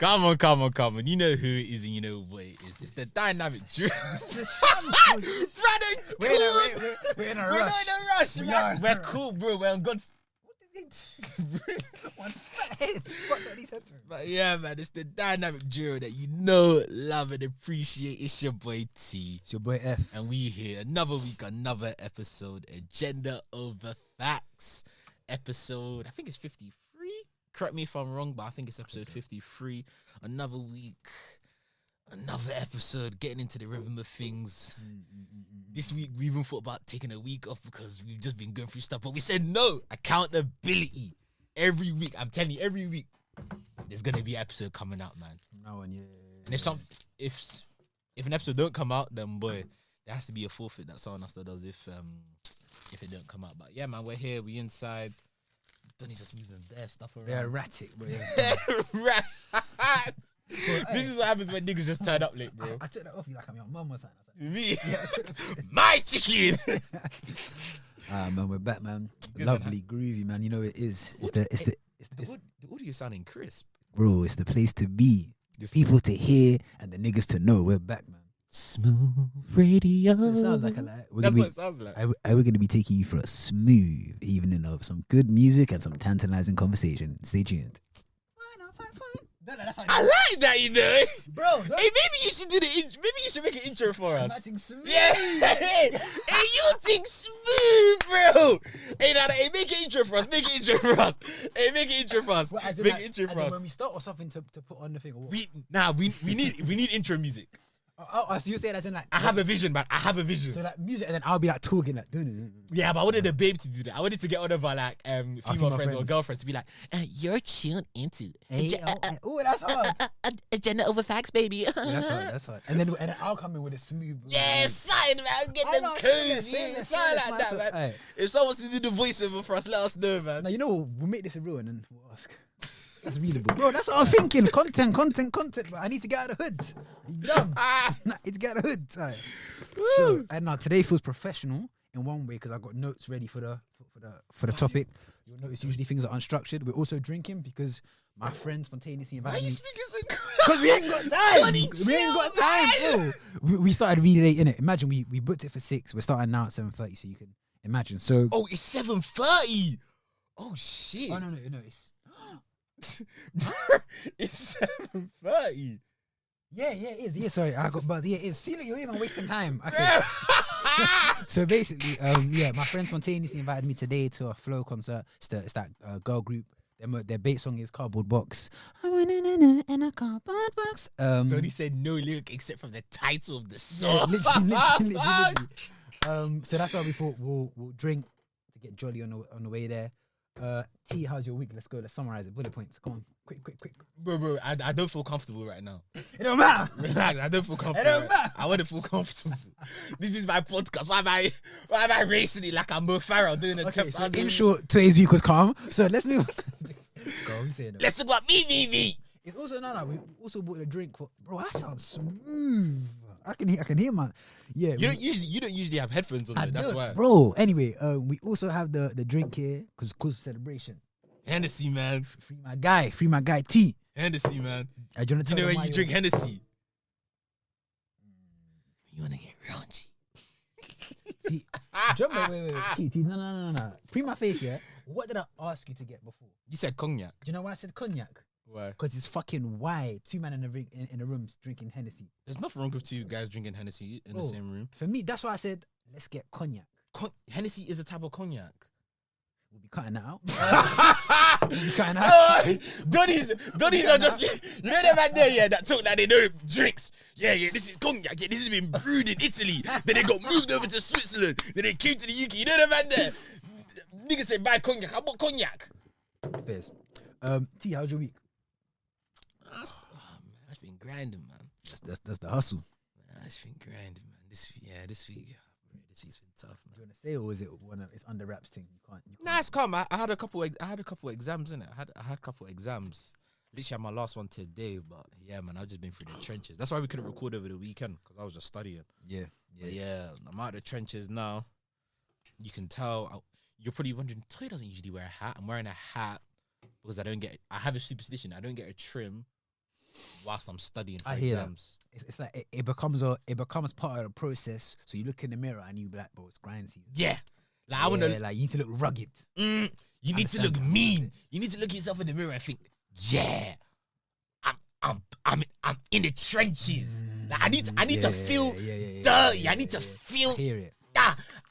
Come on. You know who it is and you know what it is. It's the dynamic duo. Brother, We're in a we're rush. not in a rush, man. We're cool, bro. We're on God's... One fat head. Fuck that, these heads. But yeah, man, it's the dynamic duo that you know, love, and appreciate. It's your boy T. It's your boy F. And we here another week, another episode. Agenda over facts. Episode, I think it's 53. Correct me if I'm wrong, but I think it's episode 53. Another week, another episode, getting into the rhythm of things. This week, we even thought about taking a week off because we've just been going through stuff. But we said no, accountability. Every week, I'm telling you, every week, there's going to be an episode coming out, man. No one, yeah. And if an episode don't come out, then boy, there has to be a forfeit that someone else does if it don't come out. But yeah, man, we're here, we inside. Donnie's just moving their stuff around. They're erratic, bro. This is what happens when niggas just turn up late, bro. I took that off you like I'm your mum or something. Me? Yeah, My chicken! man, we're back, man. Good, Lovely, groovy, man. You know it is. The audio sounding crisp. Bro, it's the place to be. People to hear and the niggas to know. We're back, man. Smooth radio. So it sounds like a lot. That's what it sounds like. We're going to be taking you for a smooth evening of some good music and some tantalizing conversation. Stay tuned. I like that, you know. Bro, Hey, maybe you should do maybe you should make an intro for us. smooth. Yeah. Hey, you think smooth, bro. Hey, make an intro for us. Make an intro for us. Hey, make an intro for us. Well, Make an intro for us. When we start or something to put on the thing. Or what? We need intro music. Oh, so you say that in like I have a vision, man. I have a vision. so like music, and then I'll be like talking like Yeah, but I wanted the babe to do that. I wanted to get one of our like female friends or friends. girlfriends to be like, you're tuned into oh, that's hard. agenda over facts, baby. That's hard. And then I'll come in with a smooth. Yeah, sign, man. Get I them know, codes. say Yeah, that, sign say like that, that, man. man. Aye. If someone wants to do the voiceover for us, let us know, man. Now you know what? We'll make this real and then we'll ask. That's readable, bro. That's what I'm thinking. Content. Bro. I need to get out of the hood. You dumb? I need to get out of the hood. Aye. So, and now today feels professional in one way because I got notes ready for the topic. You'll notice usually things are unstructured. We're also drinking because my friend spontaneously Why are invited you me. speaking so good? Because we ain't got time. Bloody We ain't got chill, time, bro. We started really late, innit? Imagine we booked it for 6. We're starting now at 7:30, so you can imagine. So. Oh, it's 7:30. Oh shit. Oh no, it's. It's 7:30. Yeah, it is. Yeah, sorry, I got, but yeah, it is. See, look, you're even wasting time. Okay. So basically, my friend spontaneously invited me today to a Flow concert. It's that girl group. Their bait song is Cardboard Box. In a cardboard box. Tony said no lyric except from the title of the song. Yeah, literally. So that's why we thought we'll drink to get jolly on the way there. T, how's your week? Let's go. Let's summarize it. Bullet points. Come on, quick. Bro, I don't feel comfortable right now. It don't matter. Relax, I don't feel comfortable. It don't matter. I want to feel comfortable. This is my podcast. Why am I racing it like I'm Mo Farah doing a Okay, 10,000? so in short, today's week was calm. So let's move. Go, who's saying that? Let's talk about me. It's also no. We also bought a drink for. Bro, that sounds smooth. I can hear man. Yeah. You don't usually have headphones on. I Though, that's don't, why. bro. Anyway, we also have the drink here because celebration. Hennessy, man. Free my guy T. Hennessy, man. Do you want to You tell know them when why you drink Hennessy, you wanna get raunchy. See, wait. T, no. Free my face, yeah. What did I ask you to get before? You said cognac. Do you know why I said cognac? Why? Because it's fucking wide. 2 men in a room drinking Hennessy. There's nothing wrong with 2 guys drinking Hennessy in the same room. For me, that's why I said let's get cognac. Hennessy is a type of cognac. We'll be cutting that out. We'll be cutting that out. Donnies are just, you know them right there, yeah, that talk that they know drinks. Yeah, this is cognac. Yeah, this has been brewed in Italy. Then they got moved over to Switzerland. Then they came to the UK. You know them right there. Niggas say buy cognac. I bought cognac. Fairs. T, how's your week? I've been grinding, man. That's the hustle. I've been grinding, man. This week's been tough, man. Do you want to say, or is it it's under wraps thing? You can't. Nah, it's calm. I had a couple exams in it. I had a couple exams. Literally had my last one today, but yeah, man, I've just been through the trenches. That's why we couldn't record over the weekend because I was just studying. Yeah. I'm out of the trenches now. You can tell. You're probably wondering, Toy doesn't usually wear a hat. I'm wearing a hat because I have a superstition. I don't get a trim whilst I'm studying for I hear that. exams. It's like it becomes part of the process. So you look in the mirror and you be like, bro, it's grind season. Yeah. Like I wanna like you need to look rugged. you need to look Understand. mean. You need to look at yourself in the mirror and think, yeah, I'm in the trenches. Like I need to feel dirty. I need to feel. I hear it.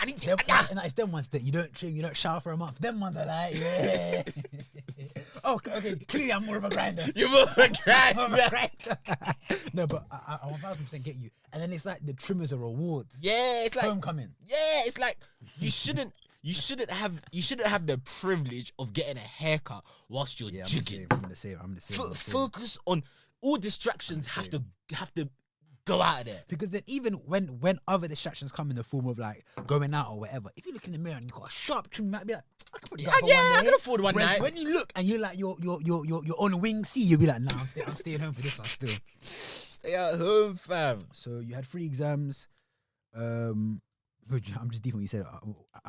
I need to. And it's them ones that you don't trim, you don't shower for a month. Them ones are like, yeah. okay. Clearly, I'm more of a grinder. You're more of a grinder. No, but I 1000% get you. And then it's like the trimmers are rewards. Yeah, it's like Homecoming. Yeah, it's like you shouldn't have the privilege of getting a haircut whilst you're jigging. I'm the same. Focus on all distractions. Have to go out of there. Because then even when other distractions come in the form of like going out or whatever, if you look in the mirror and you got a sharp trim, you might be like, I can put that for one I night. can afford one Whereas night. when you look and you're like you're on wing C, you'll be like, nah, I'm staying home for this one still. Stay at home, fam. So you had 3 exams. I'm just deep on what you said.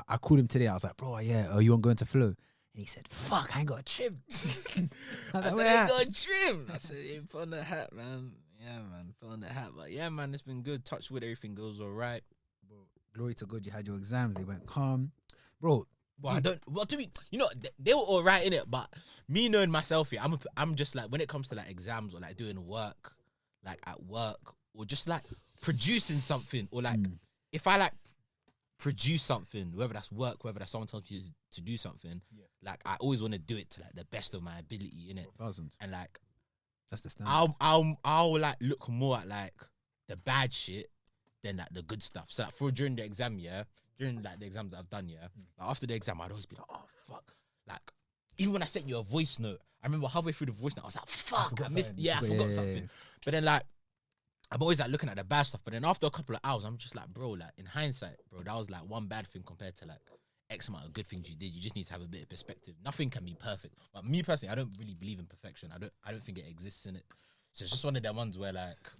I called him today. I was like, bro, yeah, you want going to Flow? And he said, fuck, I ain't got a trim. I said, I ain't got a trim. I said, you put on the hat, man. Yeah, man, put on the hat. But yeah, man, it's been good. Touch wood, everything goes all right. Bro, glory to God, you had your exams. They went calm. Bro, well, to me, they were all right in it, but me knowing myself here, I'm just like, when it comes to like exams or like doing work, like at work, or just like producing something, or like if I like produce something, whether that's work, whether that's someone tells you to do something, like I always want to do it to like the best of my ability, innit? And like that's the standard. I'll like look more at like the bad shit than like the good stuff. So like during the exam, during like the exams that I've done, like after the exam, I'd always be like, oh fuck, like even when I sent you a voice note, I remember halfway through the voice note, I was like, fuck, I forgot something. But then like I'm always like looking at the bad stuff, but then after a couple of hours, I'm just like, bro, like in hindsight, bro, that was like one bad thing compared to like X amount of good things you did. You just need to have a bit of perspective. Nothing can be perfect. But me personally, I don't really believe in perfection. I don't think it exists in it. So it's just one of them ones where like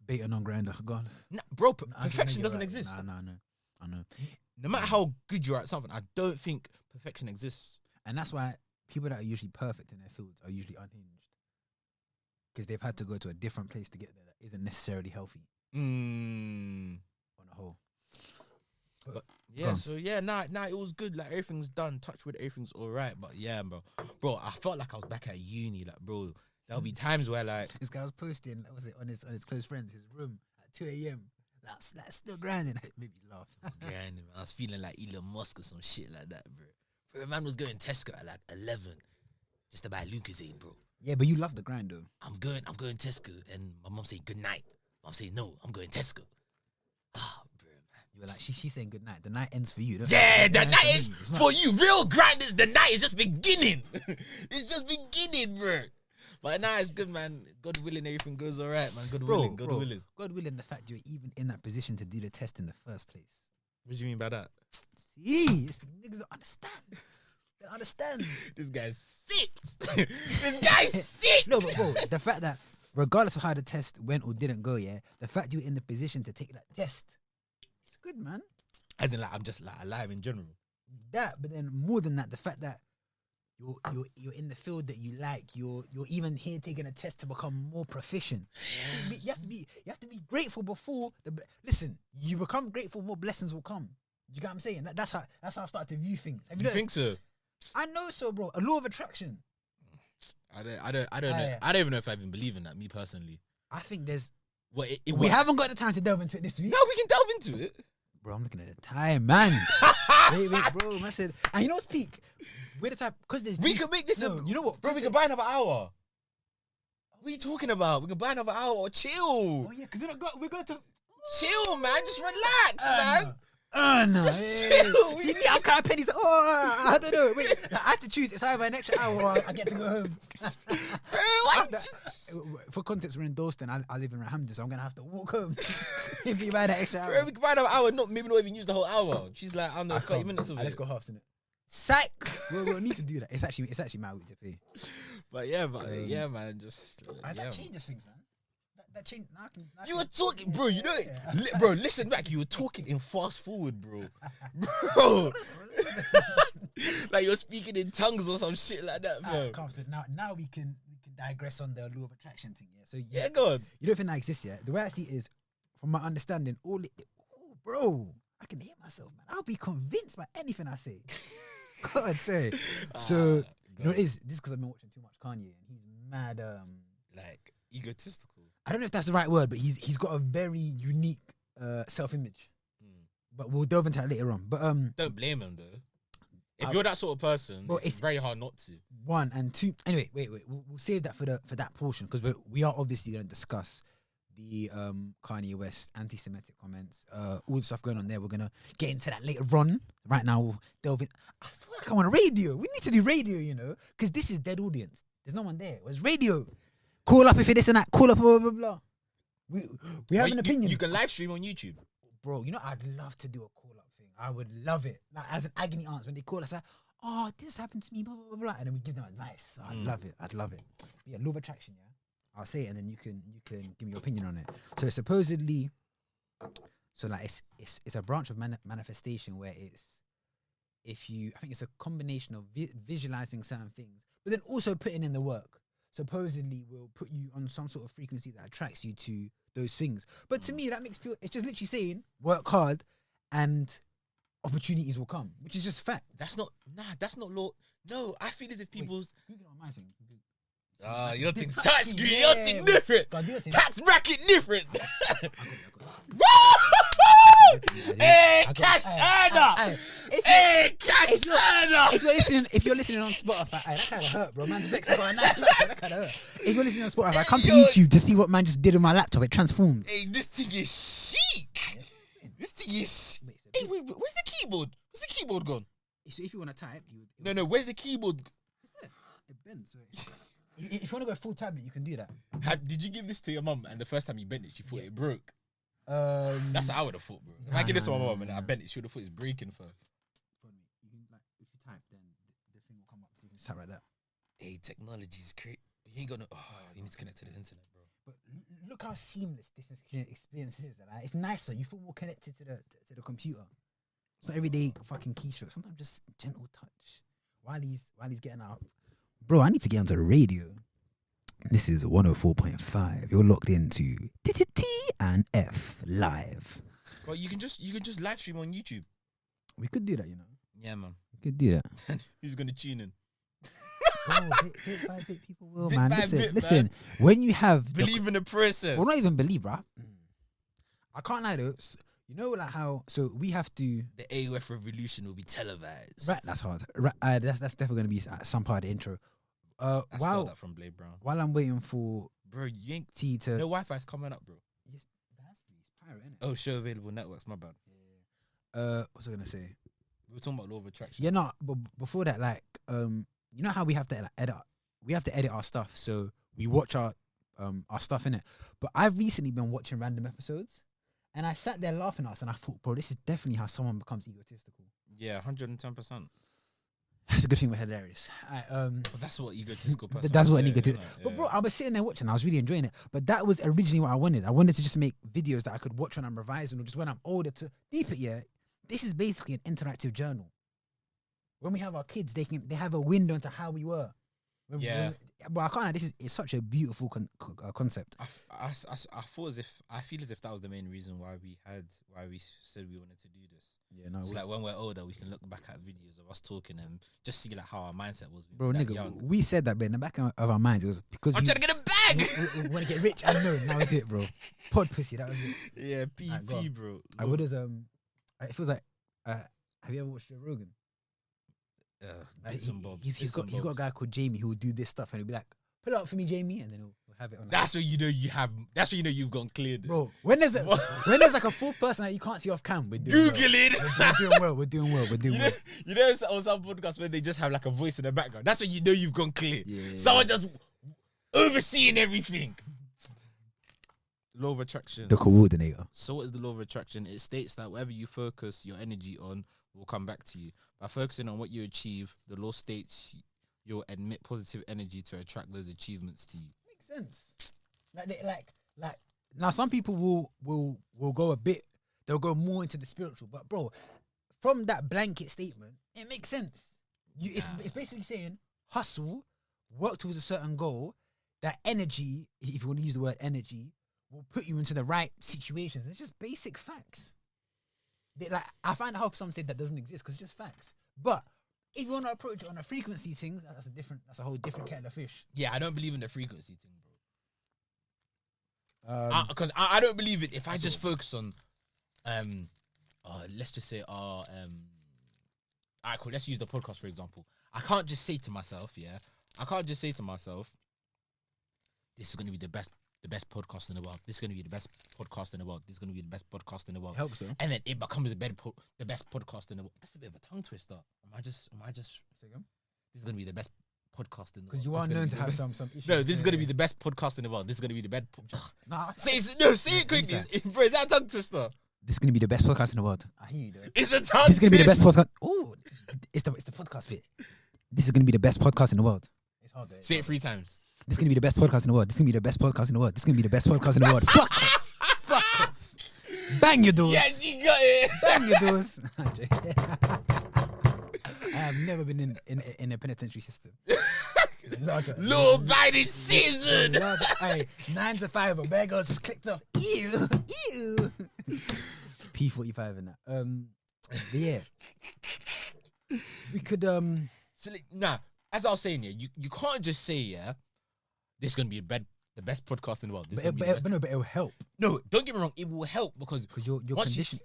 beta non-grinder, God. Nah, bro, perfection doesn't exist. I know. No matter how good you are at something, I don't think perfection exists. And that's why people that are usually perfect in their fields are usually unhinged. Because they've had to go to a different place to get there that isn't necessarily healthy. On the whole. But yeah, so yeah, nah, it was good. Like everything's done. Touch with everything's all right. But yeah, bro, I felt like I was back at uni. Like, bro, there'll be times where like this guy was posting, what was it, on his close friends, his room at 2 a.m. That's still grinding. It made me laugh. Grinding, man. I was feeling like Elon Musk or some shit like that, bro. Bro, man was going Tesco at like 11 just to buy Lucozade, bro. Yeah, but you love the grind though. I'm going Tesco, and my mom saying good night. I'm saying no, I'm going Tesco. Ah, bro, man. You were like, she's saying good night. The night ends for you. Yeah, the night is for you. Real grinders, the night is just beginning. It's just beginning, bro. But now it's good, man. God willing, everything goes all right, man. God willing. God willing, the fact you're even in that position to do the test in the first place. What do you mean by that? See, this niggas don't understand. They don't understand. This guy's sick. This guy's sick. No, but bro, the fact that regardless of how the test went or didn't go, the fact you're in the position to take that test, it's good, man. As in, like, I'm just like alive in general. That, but then more than that, the fact that you're in the field that you like, you're even here taking a test to become more proficient. You have to be grateful before listen. You become grateful, more blessings will come. You get what I'm saying? That's how I've started to view things. You think so? I know so, bro. A law of attraction. I don't know. I don't even know if I even believe in that. Me personally, I think there's. We haven't got the time to delve into it this week. No, we can delve into it. Bro, I'm looking at the time, man. wait, bro. I said, and you know what's peak? We're the type because there's. We can make this. You know what, bro? We can buy another hour. What are you talking about? We can buy another hour or chill. Oh yeah, because we're going to chill, man. Just relax, man. No. Just chill. See me, I'm kind of pennies. I don't know. Wait, I have to choose. It's either an extra hour or I get to go home. Bro, what? For context, we're in Dalston. I live in Rahamden, so I'm gonna have to walk home. If you buy that extra hour, bro, we can buy another hour. Maybe not even use the whole hour. She's like, I don't know, 30 minutes of it. Let's go halves in it. Psych. We'll need to do that. It's actually my week to pay. But yeah, man, just that changes things, man. That changed. You were talking, bro. You know, bro. Listen back. You were talking in fast forward, bro. Like you're speaking in tongues or some shit like that, bro. So now we can digress on the law of attraction thing. Yeah. So Yeah, go on. you don't think that exists yet? The way I see it is, from my understanding, bro, I can hear myself, man. I'll be convinced by anything I say. God, sorry. So you know what it is? This is because I've been watching too much Kanye, and he's mad. Like egotistical. I don't know if that's the right word, but he's got a very unique self-image. But we'll delve into that later on. But don't blame him though. If you're that sort of person, it's very hard not to. 1 and 2. Anyway, wait. We'll save that for that portion because we are obviously going to discuss the Kanye West anti-Semitic comments, all the stuff going on there. We're gonna get into that later on. Right now, we'll delve in. I feel like I'm on radio. We need to do radio, you know, because this is dead audience. There's no one there. It was radio. Call up if you're this and that. Call up, blah blah blah. We have an opinion. You can live stream on YouTube, bro. You know, I'd love to do a call up thing. I would love it. Like as an agony aunt when they call us, like, oh, this happened to me, blah blah blah, and then we give them advice. I'd love it. I'd love it. But yeah, law of attraction. Yeah. I'll say it and then you can give me your opinion on it. So supposedly, like it's a branch of manifestation where I think it's a combination of visualizing certain things, but then also putting in the work. Supposedly will put you on some sort of frequency that attracts you to those things. But to me, that makes people, it's just literally saying work hard and opportunities will come, which is just fact. That's not law. No, I feel as if people's Google on my thing. Your thing's touch screen, your thing different. Tax bracket different. Hey, cash earner. Hey, cash earner. If you're listening on Spotify, that kind of hurt, bro. Man's vexed. Got a nice laptop. That kind of hurt. If you're listening on Spotify, come to YouTube to see what man just did on my laptop. It transformed. Hey, this thing is chic. This thing is. Hey, wait, where's the keyboard? Where's the keyboard gone? So if you want to type, no. Where's the keyboard? It's there. It bends. If you want to go full tablet, you can do that. Did you give this to your mum and the first time you bent it, she thought it broke? That's what I would have thought, bro. If I give this to my mum and I bent it, she would have thought it's breaking for her. You can, like, if you type, then the thing will come up. So you can just type like that. Hey, technology's great. You ain't gonna. You need to connect to the internet, bro. But look how seamless this experience is. Like, it's nicer. You feel more connected to the computer. It's not everyday fucking keystroke. Sometimes just gentle touch. While he's getting out. Bro, I need to get onto the radio. This is 104.5. You're locked into T and F live. Well, you can just live stream on YouTube. We could do that, you know. Yeah, man. We could do that. Who's gonna tune in? Bro, bit by bit, people will, man. Listen. When you have believe in the process. Well, not even believe, bro. I can't lie though. You know, like how we have to. The AOF revolution will be televised. Right, that's hard. Right, that's definitely gonna be some part of the intro. I stole that from Blade Brown. While I'm waiting for you ain't T to. No Wi-Fi's coming up, bro. Yes, that has to be. It's pirate, innit? Oh, show available networks. My bad. Yeah. What's I gonna say? We were talking about law of attraction. Yeah, no. But before that, like, you know how we have to like, edit. We have to edit our stuff, so we watch our stuff in it. But I've recently been watching random episodes, and I sat there laughing at us, and I thought, bro, this is definitely how someone becomes egotistical. Yeah, 110%. That's a good thing. We're hilarious. But that's what egotistical person. That's what an egotistical. But bro, I was sitting there watching. I was really enjoying it. But that was originally what I wanted. I wanted to just make videos that I could watch when I'm revising, or just when I'm older to deep it. Yeah, this is basically an interactive journal. When we have our kids, they have a window into how we were. But I can't. It's such a beautiful concept. I feel as if that was the main reason why we said we wanted to do this. Yeah, no. So like when we're older, we can look back at videos of us talking and just see like how our mindset was. Bro, nigga, young. We said that, but in the back of our minds, it was because I'm trying to get a bag. We want to get rich. I know. That was it, bro. Pod pussy. That was it. Yeah, PP, bro. I would have. It feels like. Have you ever watched Joe Rogan? Bits and bobs. He's got a guy called Jamie who will do this stuff and he'll be like, pull it up for me, Jamie, and then he'll have it on. That's when you know you have. That's when you know you've gone clear, bro. When there's like a fourth person that you can't see off cam, we're doing Google it. We're doing well. You know, on some podcasts where they just have like a voice in the background. That's when you know you've gone clear. Someone just overseeing everything. Law of attraction. The coordinator. So what is the law of attraction? It states that whatever you focus your energy on will come back to you. By focusing on what you achieve, the law states you'll emit positive energy to attract those achievements to you. Makes sense. Like now some people will go a bit, they'll go more into the spiritual, but bro, from that blanket statement, it makes sense. It's basically saying hustle, work towards a certain goal, that energy, if you want to use the word energy, will put you into the right situations. It's just basic facts. Like, I find it hard for someone to say that doesn't exist because it's just facts. But if you want to approach it on a frequency thing, that's a whole different kettle of fish. Yeah, I don't believe in the frequency thing, bro. Because I don't believe it. If I just focus on, let's just say, alright, cool. Let's use the podcast for example. I can't just say to myself, this is going to be the best podcast in the world. This is going to be the best podcast in the world. This is going to be the best podcast in the world. It helps though. And then it becomes the best podcast in the world. That's a bit of a tongue twister. Am I just? This is going to be the best podcast in the world. Because you are known to have some issues. No, this is going to be the best podcast in the world. This is going to be the best. Say it quickly, bro. Is that a tongue twister? This is going to be the best podcast in the world. I hear you though. It's a tongue. This is going to be the best podcast. Oh, it's the podcast bit. This is going to be the best podcast in the world. It's hard though. Say it 3 times. This is going to be the best podcast in the world. This is going to be the best podcast in the world. This is going to be the best podcast in the world. Fuck off. Fuck off. Bang your doors. Yes, you got it. Bang your doors. I have never been in a penitentiary system. Law-abiding citizen. Hey, 9 to 5, a bad girl just clicked off. Ew. P45 and that. But yeah. We could as I was saying, you can't just say, this is gonna be the best podcast in the world. But it'll help. No, don't get me wrong, it will help because your condition.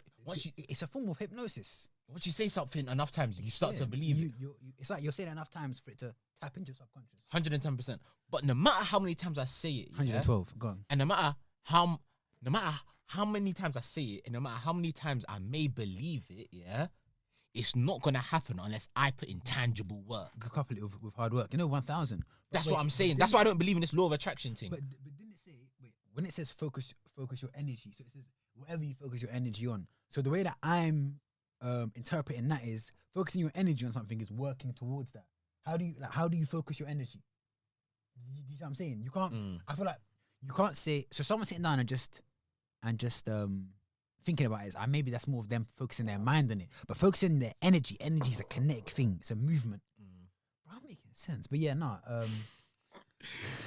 It's a form of hypnosis. Once you say something enough times, you start to believe it. It's like you're saying enough times for it to tap into your subconscious. 110%. But no matter how many times I say it, 112. Go on. And no matter how many times I say it, and no matter how many times I may believe it, it's not gonna happen unless I put in tangible work. Couple it with hard work. 1,000. That's what I'm saying. That's why I don't believe in this law of attraction thing. But didn't it say when it says focus your energy? So it says whatever you focus your energy on. So the way that I'm interpreting that is focusing your energy on something is working towards that. How do you focus your energy? Do you see what I'm saying? You can't. I feel like you can't say. So someone sitting down and just thinking about it is maybe that's more of them focusing their mind on it, but focusing their energy. Energy is a kinetic thing. It's a movement. Bro, I'm making sense. But yeah,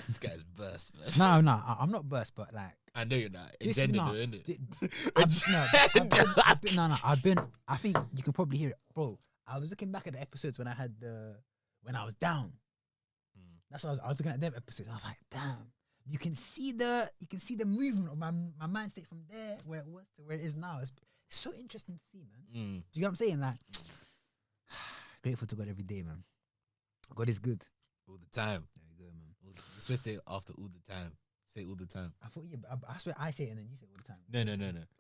this guy's burst, man. No, I'm not burst, but like I know you're not. Agenda, though, isn't it? I think you can probably hear it, bro. I was looking back at the episodes when I was down. That's what I was looking at them episodes. I was like, damn. You can see the movement of my mind state from there where it was to where it is now. It's so interesting to see, man. Do you get what I'm saying? Like, grateful to God every day, man. God is good all the time. There you go, man. That's what I say after all the time. Say it all the time. I thought I swear I say it and then you say it all the time. No.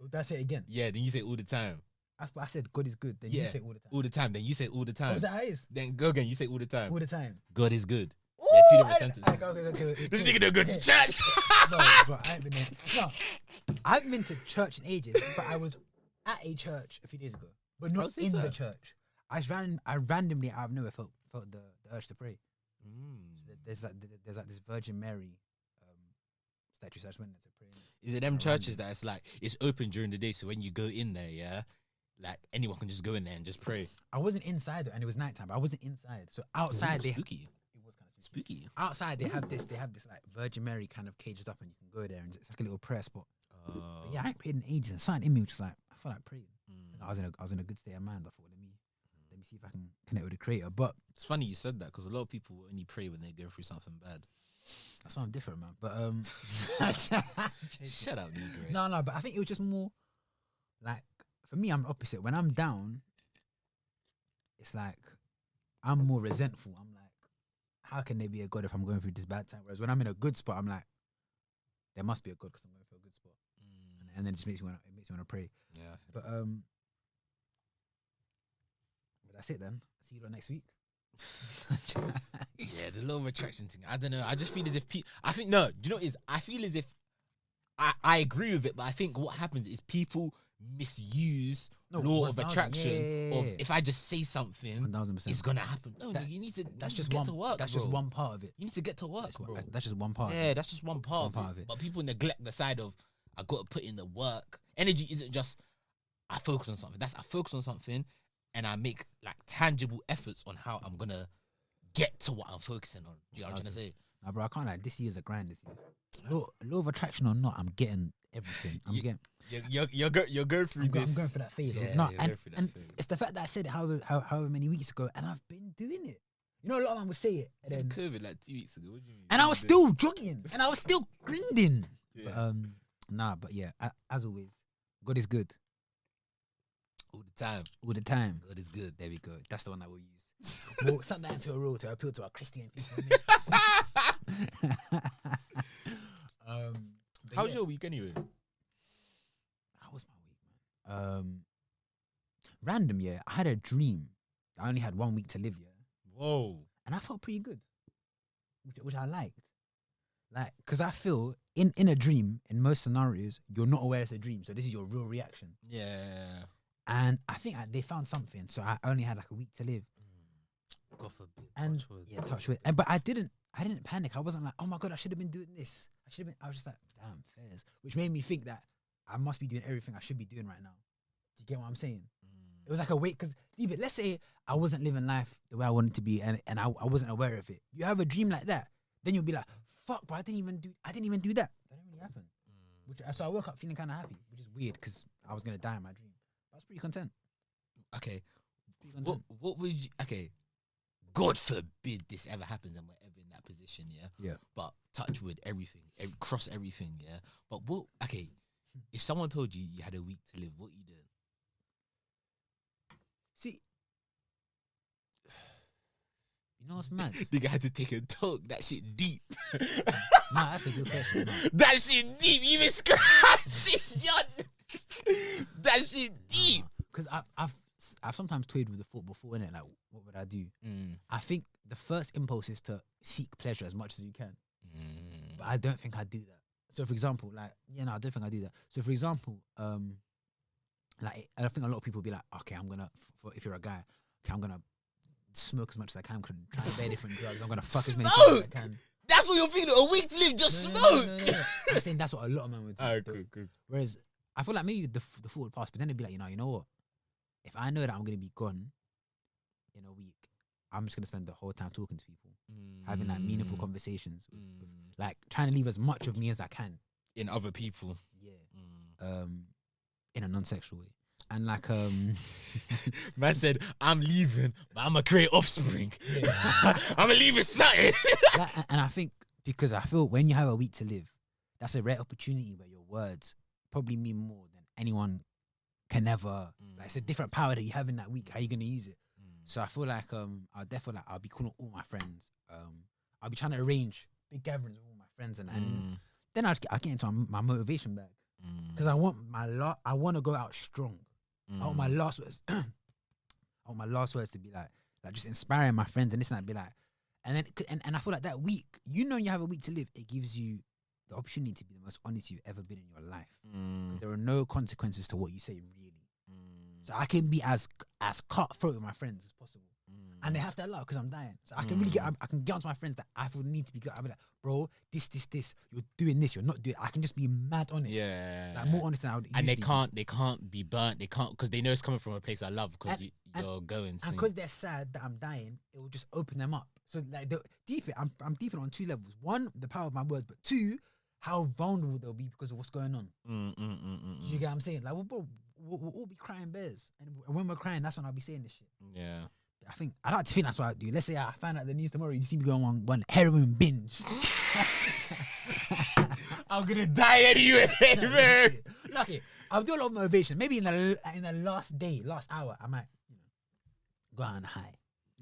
Did I say it again? Yeah, then you say it all the time. I said God is good. Then you say it all the time. All the time. Then you say it all the time. What was that? How it is? Then go again. You say it all the time. All the time. God is good. Ooh, Yeah, 2 different sentences. Okay. This nigga don't go to church. No, bro, I ain't been there. No, I haven't been to church in ages, but I was at a church a few days ago, but not in the church. I randomly out of nowhere felt the urge to pray. So there's like this Virgin Mary statue, so I just went there to pray. Is it them churches that it's open during the day, so when you go in there, like anyone can just go in there and just pray? I wasn't inside though, and it was nighttime. But I wasn't inside, so outside spooky. It was kind of spooky. Outside they have this like Virgin Mary kind of caged up, and you can go there, and it's like a little prayer spot. But yeah, I ain't prayed in ages, and something in me was just like I felt like praying. I was in a good state of mind. I thought let me see if I can connect with the Creator. But it's funny you said that because a lot of people only pray when they go through something bad. That's why I'm different, man. But shut up, nigga. No, but I think it was just more like for me, I'm the opposite. When I'm down, it's like I'm more resentful. I'm like, how can there be a God if I'm going through this bad time? Whereas when I'm in a good spot, I'm like, there must be a God because I'm going through a good spot. And then it just makes me want to pray. Yeah. But that's it then. See you all next week. Yeah, the law of attraction thing. I don't know. I just feel as if I feel as if I agree with it, but I think what happens is people misuse law of attraction. Yeah. Of if I just say something, 1000%. it's gonna happen. No, you need to. That's just get one. to work. That's bro. just one part of it. You need to get to work, bro. That's just one part. Yeah, that's just one part of it. But people neglect the side of I got to put in the work. Energy isn't just I focus on something. That's I focus on something and I make like tangible efforts on how I'm gonna get to what I'm focusing on. Do you know what I'm trying to say? Nah, bro, I can't lie. This year's a grind. This year, law of attraction or not, I'm getting everything. You're going through I'm this. going for that phase. Yeah, No, you're and going through that and phase. it's the fact that I said it however many weeks ago, and I've been doing it. You know, a lot of them would say it, and You had then COVID like 2 weeks ago. What do you mean? and I was still jogging, and I was still grinding. Yeah. But yeah, as always, God is good all the time. all the time. God is good. There we go. That's the one that we'll use. We'll set that into a rule to appeal to our Christian people. But How's yeah. your week anyway? How was my week, man? Random, yeah. I had a dream. I only had 1 week to live, yeah, Whoa. and I felt pretty good, which I liked. Like, cause I feel in a dream, in most scenarios, you're not aware it's a dream, so this is your real reaction. Yeah. And I think they found something, so I only had like a week to live. God forbid. And touch wood. yeah, touch wood. But I didn't panic. I wasn't like, oh my god, I should have been doing this. I was just like, damn, fairs. Which made me think that I must be doing everything I should be doing right now. Do you get what I'm saying? It was like a wait, because even let's say I wasn't living life the way I wanted to be, and I wasn't aware of it. You have a dream like that, then you'll be like, fuck, bro, I didn't even do that. That didn't really happen. So I woke up feeling kind of happy, which is weird because I was gonna die in my dream. I was pretty content. Okay. Pretty content. What would you? Okay. God forbid this ever happens and we're ever in that position, yeah? Yeah. But touch wood, everything, cross everything, yeah? But what, okay, if someone told you you had a week to live, what you doing? See, you know what's mad? Nigga had to take a talk, that shit deep. Nah, that's a good question. Nah. That shit deep, you been scratching your... That shit deep. Because I've sometimes toyed with the thought before, innit? Like, what would I do? I think the first impulse is to seek pleasure as much as you can. But I don't think I do that. So, for example, like, I don't think I do that. So, for example, like, I think a lot of people will be like, okay, I'm gonna, if you're a guy, okay, I'm gonna smoke as much as I can, try bear different drugs. I'm gonna fuck as many people as I can. That's what you're feeling. A week to live, just smoke. No. I'm saying that's what a lot of men would do. Alright, cool. Whereas I feel like maybe the thought would pass, but then it'd be like, you know what? If I know that I'm gonna be gone in a week, I'm just gonna spend the whole time talking to people, having like meaningful conversations, with, like trying to leave as much of me as I can in other people. Yeah. In a non-sexual way. And like Man said, I'm leaving, but I'm gonna create offspring. Yeah. I'm gonna leave with something. And I think because I feel when you have a week to live, that's a rare opportunity where your words probably mean more than anyone can ever. Like, it's a different power that you have in that week. How you gonna use it? So I feel like I'll be calling all my friends. I'll be trying to arrange big gatherings with all my friends, and then I'll get into my motivation back, because I want to go out strong. I want my last words. I want my last words to be like just inspiring my friends and this and that. Be like, and then and I feel like that week, you have a week to live. It gives you the opportunity to be the most honest you've ever been in your life. 'Cause there are no consequences to what you say, really. So I can be as cutthroat with my friends as possible, and they have to allow, because I'm dying. So I can really I can get onto my friends that I feel need to be good. I'll be like, bro, this, you're doing this, you're not doing. I can just be mad honest. Yeah, like more honest than I would. And they usually can't be burnt. They can't, because they know it's coming from a place I love. Because you're going. And because they're sad that I'm dying, it will just open them up. So like I'm deep on 2 levels. 1, the power of my words, but 2, how vulnerable they'll be because of what's going on. Do you get what I'm saying? Like, we'll all be crying bears, and when we're crying, that's when I'll be saying this shit. Yeah. I like to think that's what I do. Let's say I find out the news tomorrow, you see me going on one heroin binge. I'm gonna die anyway, man. Okay, I'll do a lot of motivation. Maybe in the last hour, I might go out on a high.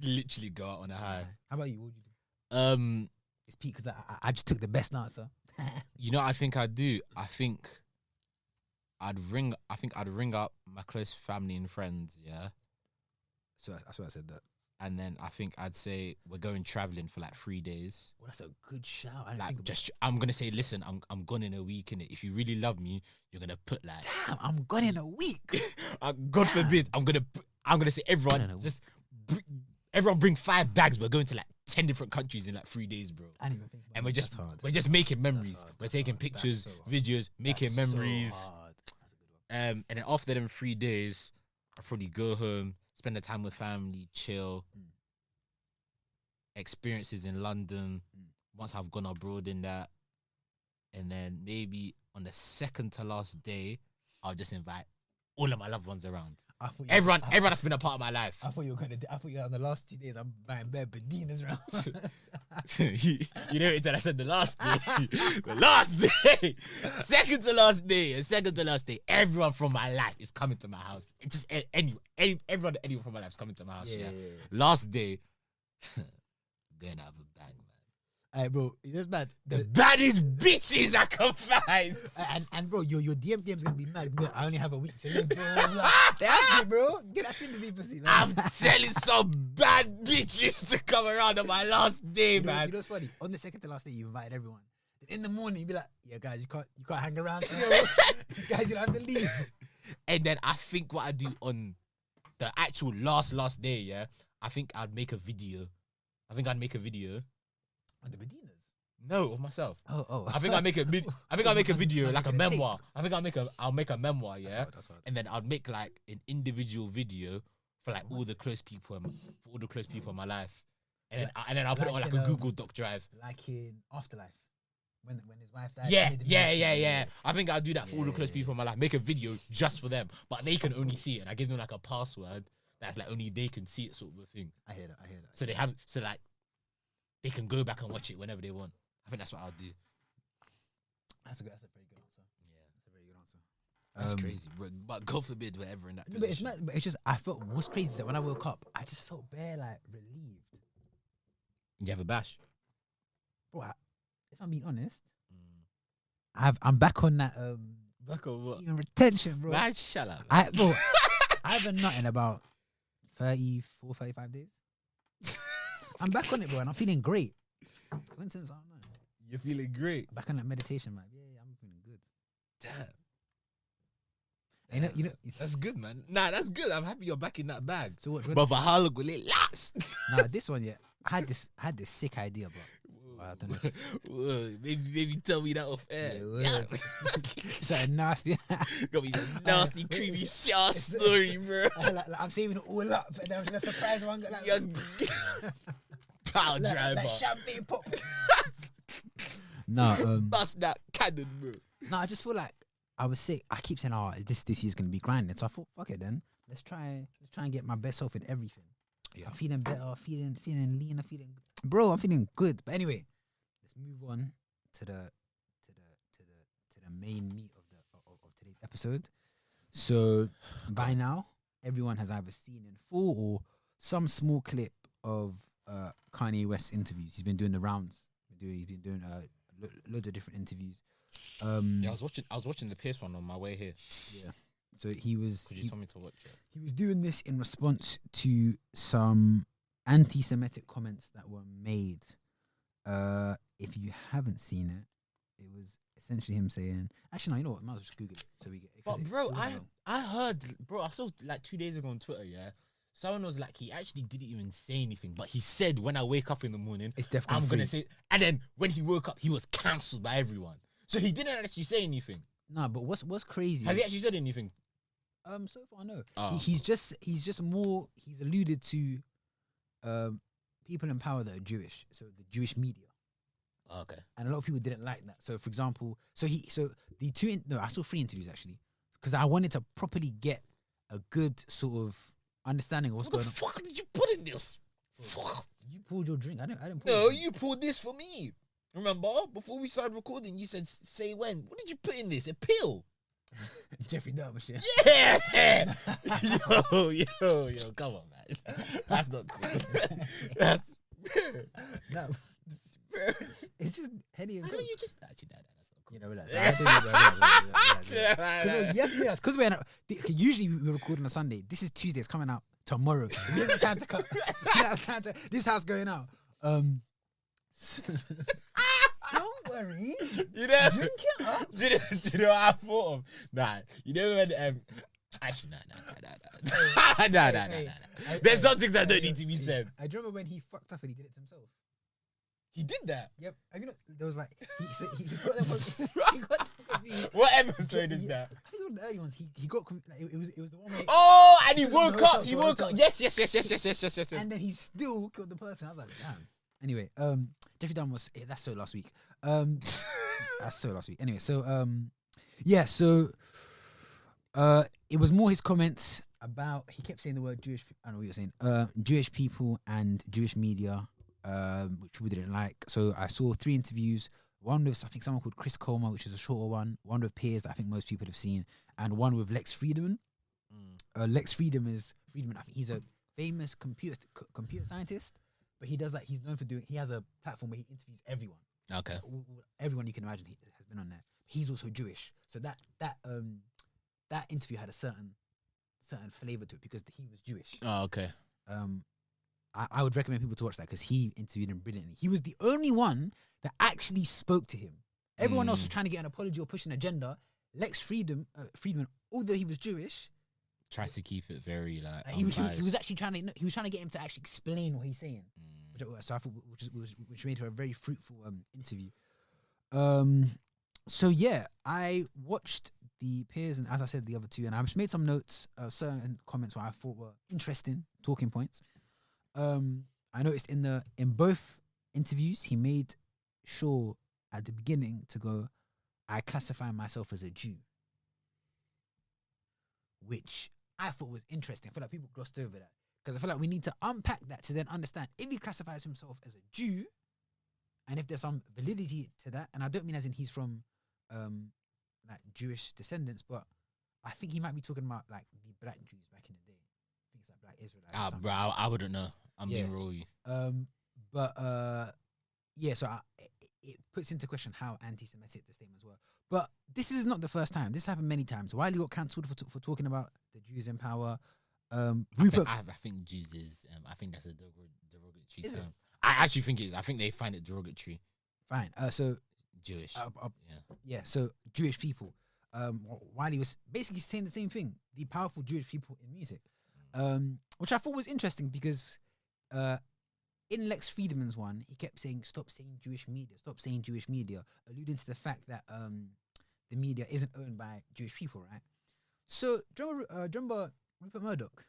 Literally go out on a high. How about you? What would you do? It's Pete, because I just took the best answer. You know what I think I'd do? I think I'd ring up my close family and friends, yeah. So that's why I said that. And then I think I'd say we're going traveling for like 3 days. Well, that's a good shout. I'm gonna say, listen, I'm gone in a week, innit? If you really love me, you're gonna put like, damn, I'm gone in a week. God forbid, I'm gonna say everyone everyone bring 5 bags. We're going to like 10 different countries in like 3 days, bro. I didn't even think about And that. we're just making memories. We're taking pictures, videos, making memories. So hard. That's a good one. And then after them 3 days, I'll probably go home, spend the time with family, chill. Experiences in London, once I've gone abroad in that, and then maybe on the second to last day, I'll just invite all of my loved ones around. Everyone that's been a part of my life. I thought you were on the last 2 days. I'm buying bare bedinas around. you know, until I said the last day, the last day, second to last day, everyone from my life is coming to my house. It's just everyone from my life is coming to my house. Yeah. Last day, gonna have a bang, man. Alright, bro, it's bad. The baddest bitches I can find. And bro, your DM's gonna be mad. Because I only have a week to live, bro. They ask me, bro. Get that sympathy pussy, man. I'm telling some bad bitches to come around on my last day, man. You know what's funny? On the second to last day, you invited everyone. In the morning, you be like, yeah, guys, you can't hang around today. Guys, you have to leave. And then I think what I do on the actual last day, yeah, I think I'd make a video. On the bedinas? No, of myself. Oh. I think I'll make a video, like a memoir. I think I'll make a memoir, yeah. That's hard. And then I'll make like an individual video for like all the close people in my life. And then I'll put it on like a Google Doc drive. Like in Afterlife. When his wife died. Yeah. I think I'll do that for all the close people in my life. Make a video just for them, but they can only see it. And I give them like a password that's like only they can see it, sort of a thing. I hear that. So like they can go back and watch it whenever they want. I think that's what I'll do. That's a pretty good answer. Yeah, that's a very good answer. That's crazy, but God forbid we're ever in that position. But it's just what's crazy is that when I woke up, I just felt bare like relieved. You have a bash, bro. If I'm being honest, I'm back on that back on what? Semen retention, bro. Man, shut up. I haven't nut in about 34, 35 days. I'm back on it, bro, and I'm feeling great. Coincidence, I don't know. You're feeling great. Back on that meditation, man. Yeah, I'm feeling good. Damn. You know, that's good, man. Nah, that's good. I'm happy you're back in that bag. So what? But for how long will it last? Nah, this one, yeah. I had this sick idea, bro. I don't know. Whoa, maybe tell me that off air. Yeah. Something nasty. Got me a nasty, creamy shot story, bro. Like, I'm saving it all up, and then I'm gonna surprise one. Like, young power driver, like champagne pop. No, bust that cannon, bro. No, I just feel like I was sick. I keep saying, "Oh, this year's gonna be grinding." So I thought, "Fuck it, then let's try and get my best self in everything." Yeah. I'm feeling better, feeling leaner, bro. I'm feeling good. But anyway, let's move on to the main meat of today's episode. So by now, everyone has either seen in full or some small clip of Kanye West interviews. He's been doing the rounds. He's been doing loads of different interviews. Yeah, I was watching the Pierce one on my way here. Yeah. So he was. Because you told me to watch it. He was doing this in response to some anti-Semitic comments that were made. If you haven't seen it, it was essentially him saying, "Actually, no, you know what? I might as well just Google it so we get." But bro, I heard, bro, I saw like 2 days ago on Twitter, yeah. Someone was like, he actually didn't even say anything, but he said, "When I wake up in the morning, it's definitely I'm gonna say." And then when he woke up, he was cancelled by everyone. So he didn't actually say anything. No, but what's crazy? Has he actually said anything? So far no. He's just he's alluded to people in power that are Jewish, so the Jewish media. Okay. And a lot of people didn't like that. So for example, I saw 3 interviews actually, because I wanted to properly get a good sort of understanding of what's going on. What the fuck did you put in this? Fuck. You poured your drink. I didn't pour. No, you poured this for me. Remember? Before we started recording, you said, "Say when." What did you put in this? A pill? Jeffrey Dahmer shit. Yeah. yo, come on, man. That's not cool. That's no. It's just Henny and I know you just actually that's not cool. You know, relax. Because usually we record on a Sunday. This is Tuesday. It's coming out tomorrow. We don't have time to cut. This is how it's going out. Don't worry. You know, drink it up. Do you know what I thought of? Nah, you know when actually nah. There's some things that don't need to be said. I remember when he fucked up and he did it to himself. He did that. Yep. I mean, there was like he got them. What episode is that? I think it was one of the early ones. He got like, it was the one where. Oh, and he woke up. He woke up. Yes. And then he still killed the person. I was like, damn. Anyway, Jeffrey Dahmer was that's so last week. That's so last week. Anyway, so yeah, so it was more his comments about he kept saying the word Jewish. I don't know what you were saying. Jewish people and Jewish media, which people didn't like. So I saw 3 interviews. One with I think someone called Chris Comer, which is a shorter one. One with Piers that I think most people have seen, and one with Lex Friedman. Lex Friedman. I think he's a famous computer scientist, but he does he's known for doing. He has a platform where he interviews everyone. Okay. Everyone you can imagine he has been on there. He's also Jewish, so that interview had a certain flavor to it because he was Jewish. Oh, okay. I would recommend people to watch that because he interviewed him brilliantly. He was the only one that actually spoke to him. Everyone else was trying to get an apology or push an agenda. Lex Friedman, although he was Jewish, Tried to keep it very he was actually trying to get him to actually explain what he's saying. So I thought, which made for a very fruitful interview. So yeah, I watched the Piers and, as I said, the other 2, and I just made some notes, certain comments where I thought were interesting talking points. I noticed in both interviews he made sure at the beginning to go, I classify myself as a Jew, which I thought was interesting. I feel like people glossed over that because I feel like we need to unpack that to then understand if he classifies himself as a Jew and if there's some validity to that. And I don't mean as in he's from Jewish descendants, but I think he might be talking about the black Jews back in the day. I think it's black Israelites. Bro, I wouldn't know. I'm being real with you. Yeah, so it puts into question how anti-Semitic the statements were. But this is not the first time. This happened many times. Wiley got cancelled for talking about the Jews in power. Rupert, I think Jews is. I think that's a derogatory term. I actually think it is. I think they find it derogatory. Fine. So Jewish. Yeah. So Jewish people. Wiley was basically saying the same thing. The powerful Jewish people in music, which I thought was interesting because in Lex Friedman's one, he kept saying, "Stop saying Jewish media. Stop saying Jewish media," alluding to the fact that the media isn't owned by Jewish people, right? So, do you remember Rupert Murdoch?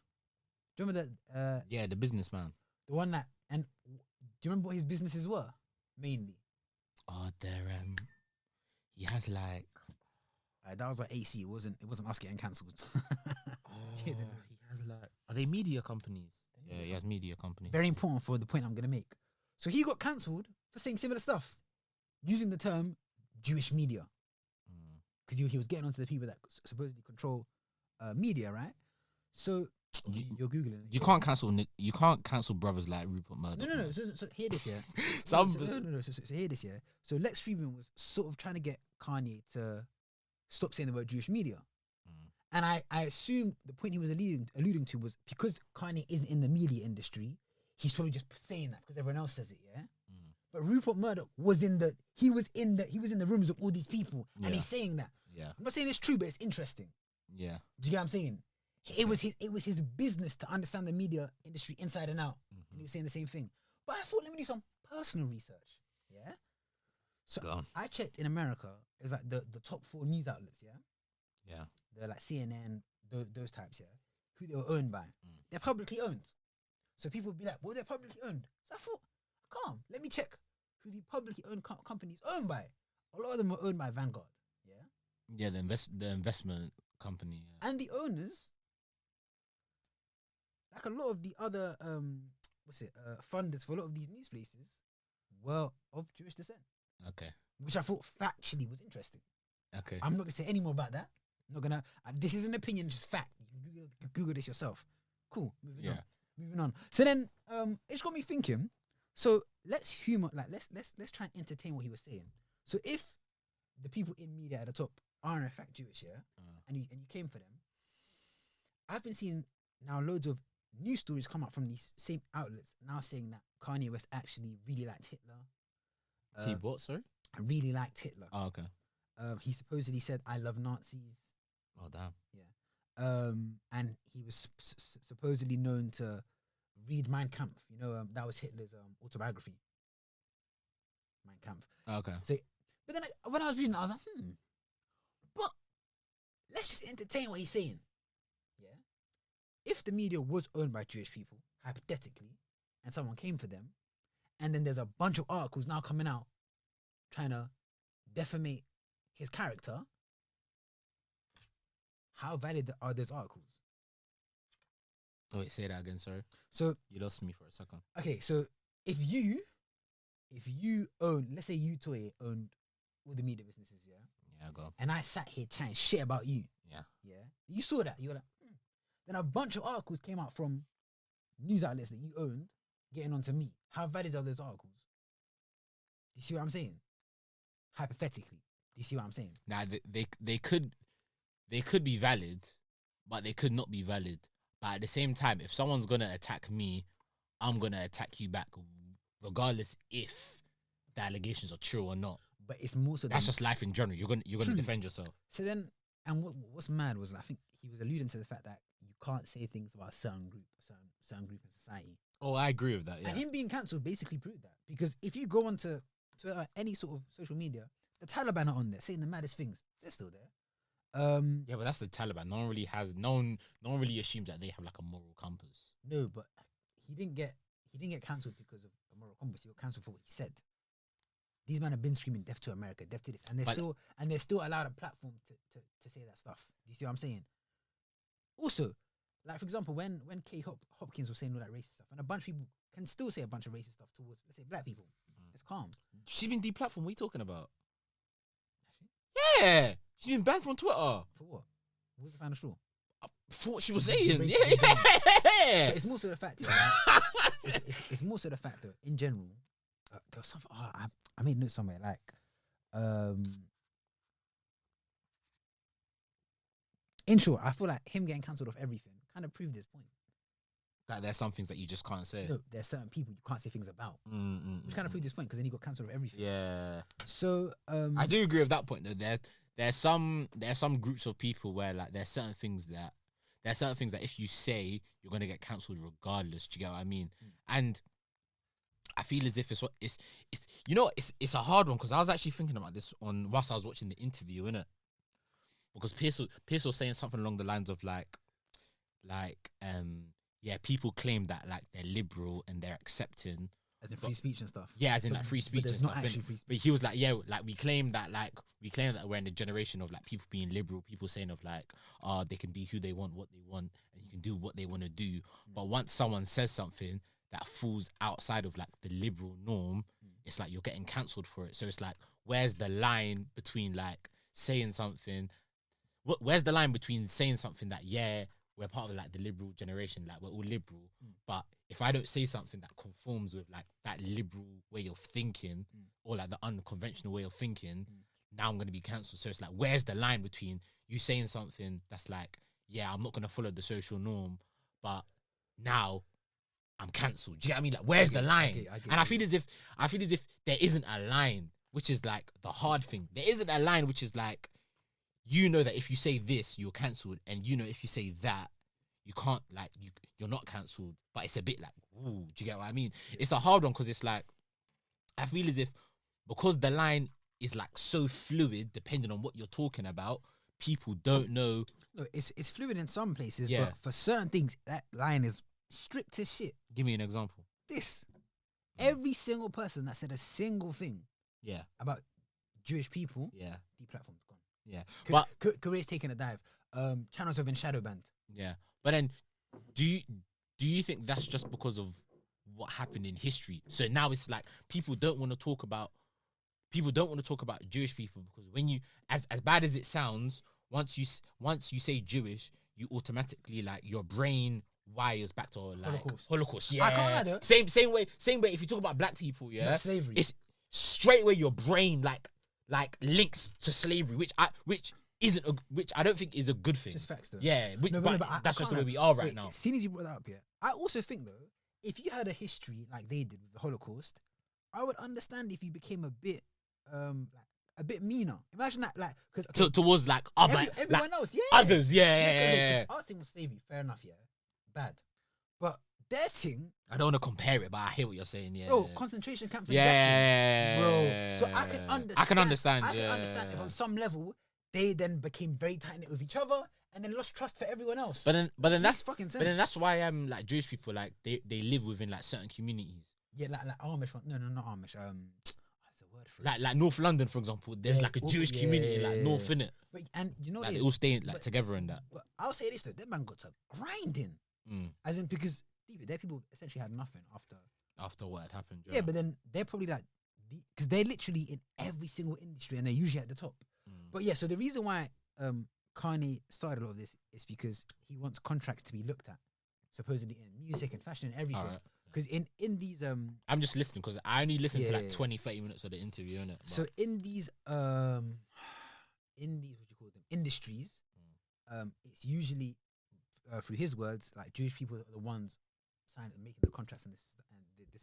Do you remember that? Yeah, the businessman. The one that, and do you remember what his businesses were mainly? Oh, he has that was AC. It wasn't us getting cancelled. He has are they media companies? Yeah, he has media companies. Very important for the point I'm gonna make. So he got cancelled for saying similar stuff, using the term Jewish media, because he was getting onto the people that supposedly control media, right? So you're googling. You can't cancel brothers like Rupert Murdoch. No. So hear this, yeah. So hear this, yeah. So Lex Friedman was sort of trying to get Kanye to stop saying the word Jewish media. And I assume the point he was alluding to was because Kanye isn't in the media industry, he's probably just saying that because everyone else says it, yeah. But Rupert Murdoch was in the rooms of all these people, and he's saying that. Yeah, I'm not saying it's true, but it's interesting. Yeah, do you get what I'm saying? It was his business to understand the media industry inside and out, and he was saying the same thing. But I thought, let me do some personal research. Yeah. So I checked in America. It's like the top 4 news outlets. Yeah. Yeah. They're like CNN, those types, yeah, who they were owned by. They're publicly owned. So people would be like, well, they're publicly owned. So I thought, calm, let me check who the publicly owned companies owned by. A lot of them were owned by Vanguard, yeah? Yeah, the investment company. Yeah. And the owners, like a lot of the other, funders for a lot of these news places were of Jewish descent. Okay. Which I thought factually was interesting. Okay. I'm not going to say any more about that. I'm not gonna. This is an opinion, just fact. You can Google this yourself. Cool. Moving on. So then, it's got me thinking. So let's let's try and entertain what he was saying. So if the people in media at the top are in fact Jewish, yeah, and you came for them, I've been seeing now loads of news stories come out from these same outlets now saying that Kanye West actually really liked Hitler. He what? Sorry. I really liked Hitler. Oh, okay. He supposedly said, "I love Nazis." Oh, damn. Yeah. And he was supposedly known to read Mein Kampf. You know, that was Hitler's autobiography. Mein Kampf. Okay. So, but then when I was reading, I was like, but let's just entertain what he's saying. Yeah. If the media was owned by Jewish people, hypothetically, and someone came for them, and then there's a bunch of articles now coming out trying to defamate his character. How valid are those articles? Oh, wait, say that again, sorry. So You lost me for a second. okay, so if you own, let's say you Toy owned all the media businesses, yeah, Yeah, go. and I sat here chatting shit about you, Yeah. you saw that, you were like, then a bunch of articles came out from news outlets that you owned, getting onto me. How valid are those articles? Do you see what I'm saying? Hypothetically, do you see what I'm saying? Now, they could be valid, but they could not be valid. But at the same time, if someone's gonna attack me, I'm gonna attack you back, regardless if the allegations are true or not. But it's more so That's just life in general. You're gonna defend yourself. So then, and what's mad was, I think he was alluding to the fact that you can't say things about a certain group in society. Oh, I agree with that. Yeah. And him being cancelled basically proved that, because if you go onto any sort of social media, the Taliban are on there saying the maddest things. They're still there. Yeah, but that's the Taliban. No one really assumes that they have like a moral compass. No, but he didn't get cancelled because of a moral compass. He got cancelled for what he said. These men have been screaming "death to America, death to this," and they're still allowed a platform to say that stuff. Do you see what I'm saying? Also, like for example, when Kay Hopkins was saying all that racist stuff, and a bunch of people can still say a bunch of racist stuff towards, let's say, black people. It's calm. She's been deplatformed. What are you talking about? Yeah, she's been banned from Twitter. For what? What was the final straw? I thought she was The saying, racist yeah. But it's more so the fact. Yeah, it's more so the fact that in general, there was something. I made notes somewhere like, in short, I feel like him getting cancelled off everything kind of proved his point. That there's some things that you just can't say. No, there's certain people you can't say things about, which kind of proved his point, because then he got cancelled off everything. Yeah. So I do agree with that point though. There's some groups of people where like there's certain things that if you say, you're gonna get cancelled regardless. Do you get what I mean? And I feel as if it's it's a hard one, because I was actually thinking about this whilst I was watching the interview, innit? Because Pierce was saying something along the lines of people claim that like they're liberal and they're accepting, as in free speech and stuff. Yeah, as in like free speech but and there's stuff. not actually free speech. But he was like, yeah, like we claim that we're in a generation of like people being liberal, people saying of like, they can be who they want, what they want, and you can do what they want to do. But once someone says something that falls outside of like the liberal norm, it's like you're getting cancelled for it. So it's like, where's the line between like saying something? Where's the line between saying something that, yeah, we're part of like the liberal generation, like we're all liberal, but if I don't say something that conforms with like that liberal way of thinking, or like the unconventional way of thinking, now I'm going to be cancelled. So it's like, where's the line between you saying something that's like, yeah, I'm not going to follow the social norm, but now I'm cancelled. Do you get what I mean? Like, where's the line? I feel as if there isn't a line, which is like the hard thing. There isn't a line which is like, you know that if you say this, you're cancelled, and you know if you say that, you can't, like, you're not cancelled. But it's a bit like, ooh, do you get what I mean? It's a hard one, because it's like, I feel as if, because the line is like so fluid, depending on what you're talking about, people don't know. Look, it's fluid in some places, Yeah. but for certain things, that line is strict as shit. Give me an example. Every single person that said a single thing Yeah. about Jewish people, Yeah. deplatformed, gone. Yeah. But careers taking a dive. Channels have been shadow banned. Yeah. But then, do you think that's just because of what happened in history? So now it's like people don't want to talk about Jewish people, because when you, as bad as it sounds, once you say Jewish, you automatically, like, your brain wires back to like Holocaust. Yeah. I can't lie though. Same way if you talk about black people, yeah, Like slavery. it's straight away your brain like links to slavery, which I don't think is a good thing. Just facts though. Yeah, No, but but that's I just the way can't we are right Wait, now. Seeing as you brought that up, yeah, I also think though, if you had a history like they did with the Holocaust, I would understand if you became a bit meaner. Imagine that, like, because Towards like other everyone like, else, yeah, others, yeah. Our thing was slavery, fair enough, yeah, bad, but their thing, I don't want to compare it, but I hear what you're saying. Yeah, bro, concentration camps and yeah, gassing, bro. So I can understand. I can understand. I can understand if on some level they then became very tight knit with each other and then lost trust for everyone else. But then that's fucking sense. But then that's why like Jewish people, like they live within like certain communities. Yeah, like Amish one. No, not Amish. What's the word for it? Like North London, for example. There's Yeah, like a all- Jewish yeah, community, like yeah, North, yeah. innit? But and you know what Like it they is? all stay like But- together and that. But I'll say this though, that man got to grinding, Mm. as in because their people essentially had nothing after. After what had happened. Yeah, but then they're probably like, because they're literally in every single industry and they're usually at the top. Mm. But yeah, so the reason why Kanye started a lot of this is because he wants contracts to be looked at, supposedly in music and fashion and everything. Alright. Because in these I'm just listening because I only listened to Yeah. like 20, 30 minutes of the interview, innit? so in these what do you call them, industries, it's usually through his words, like Jewish people are the ones making the contracts and this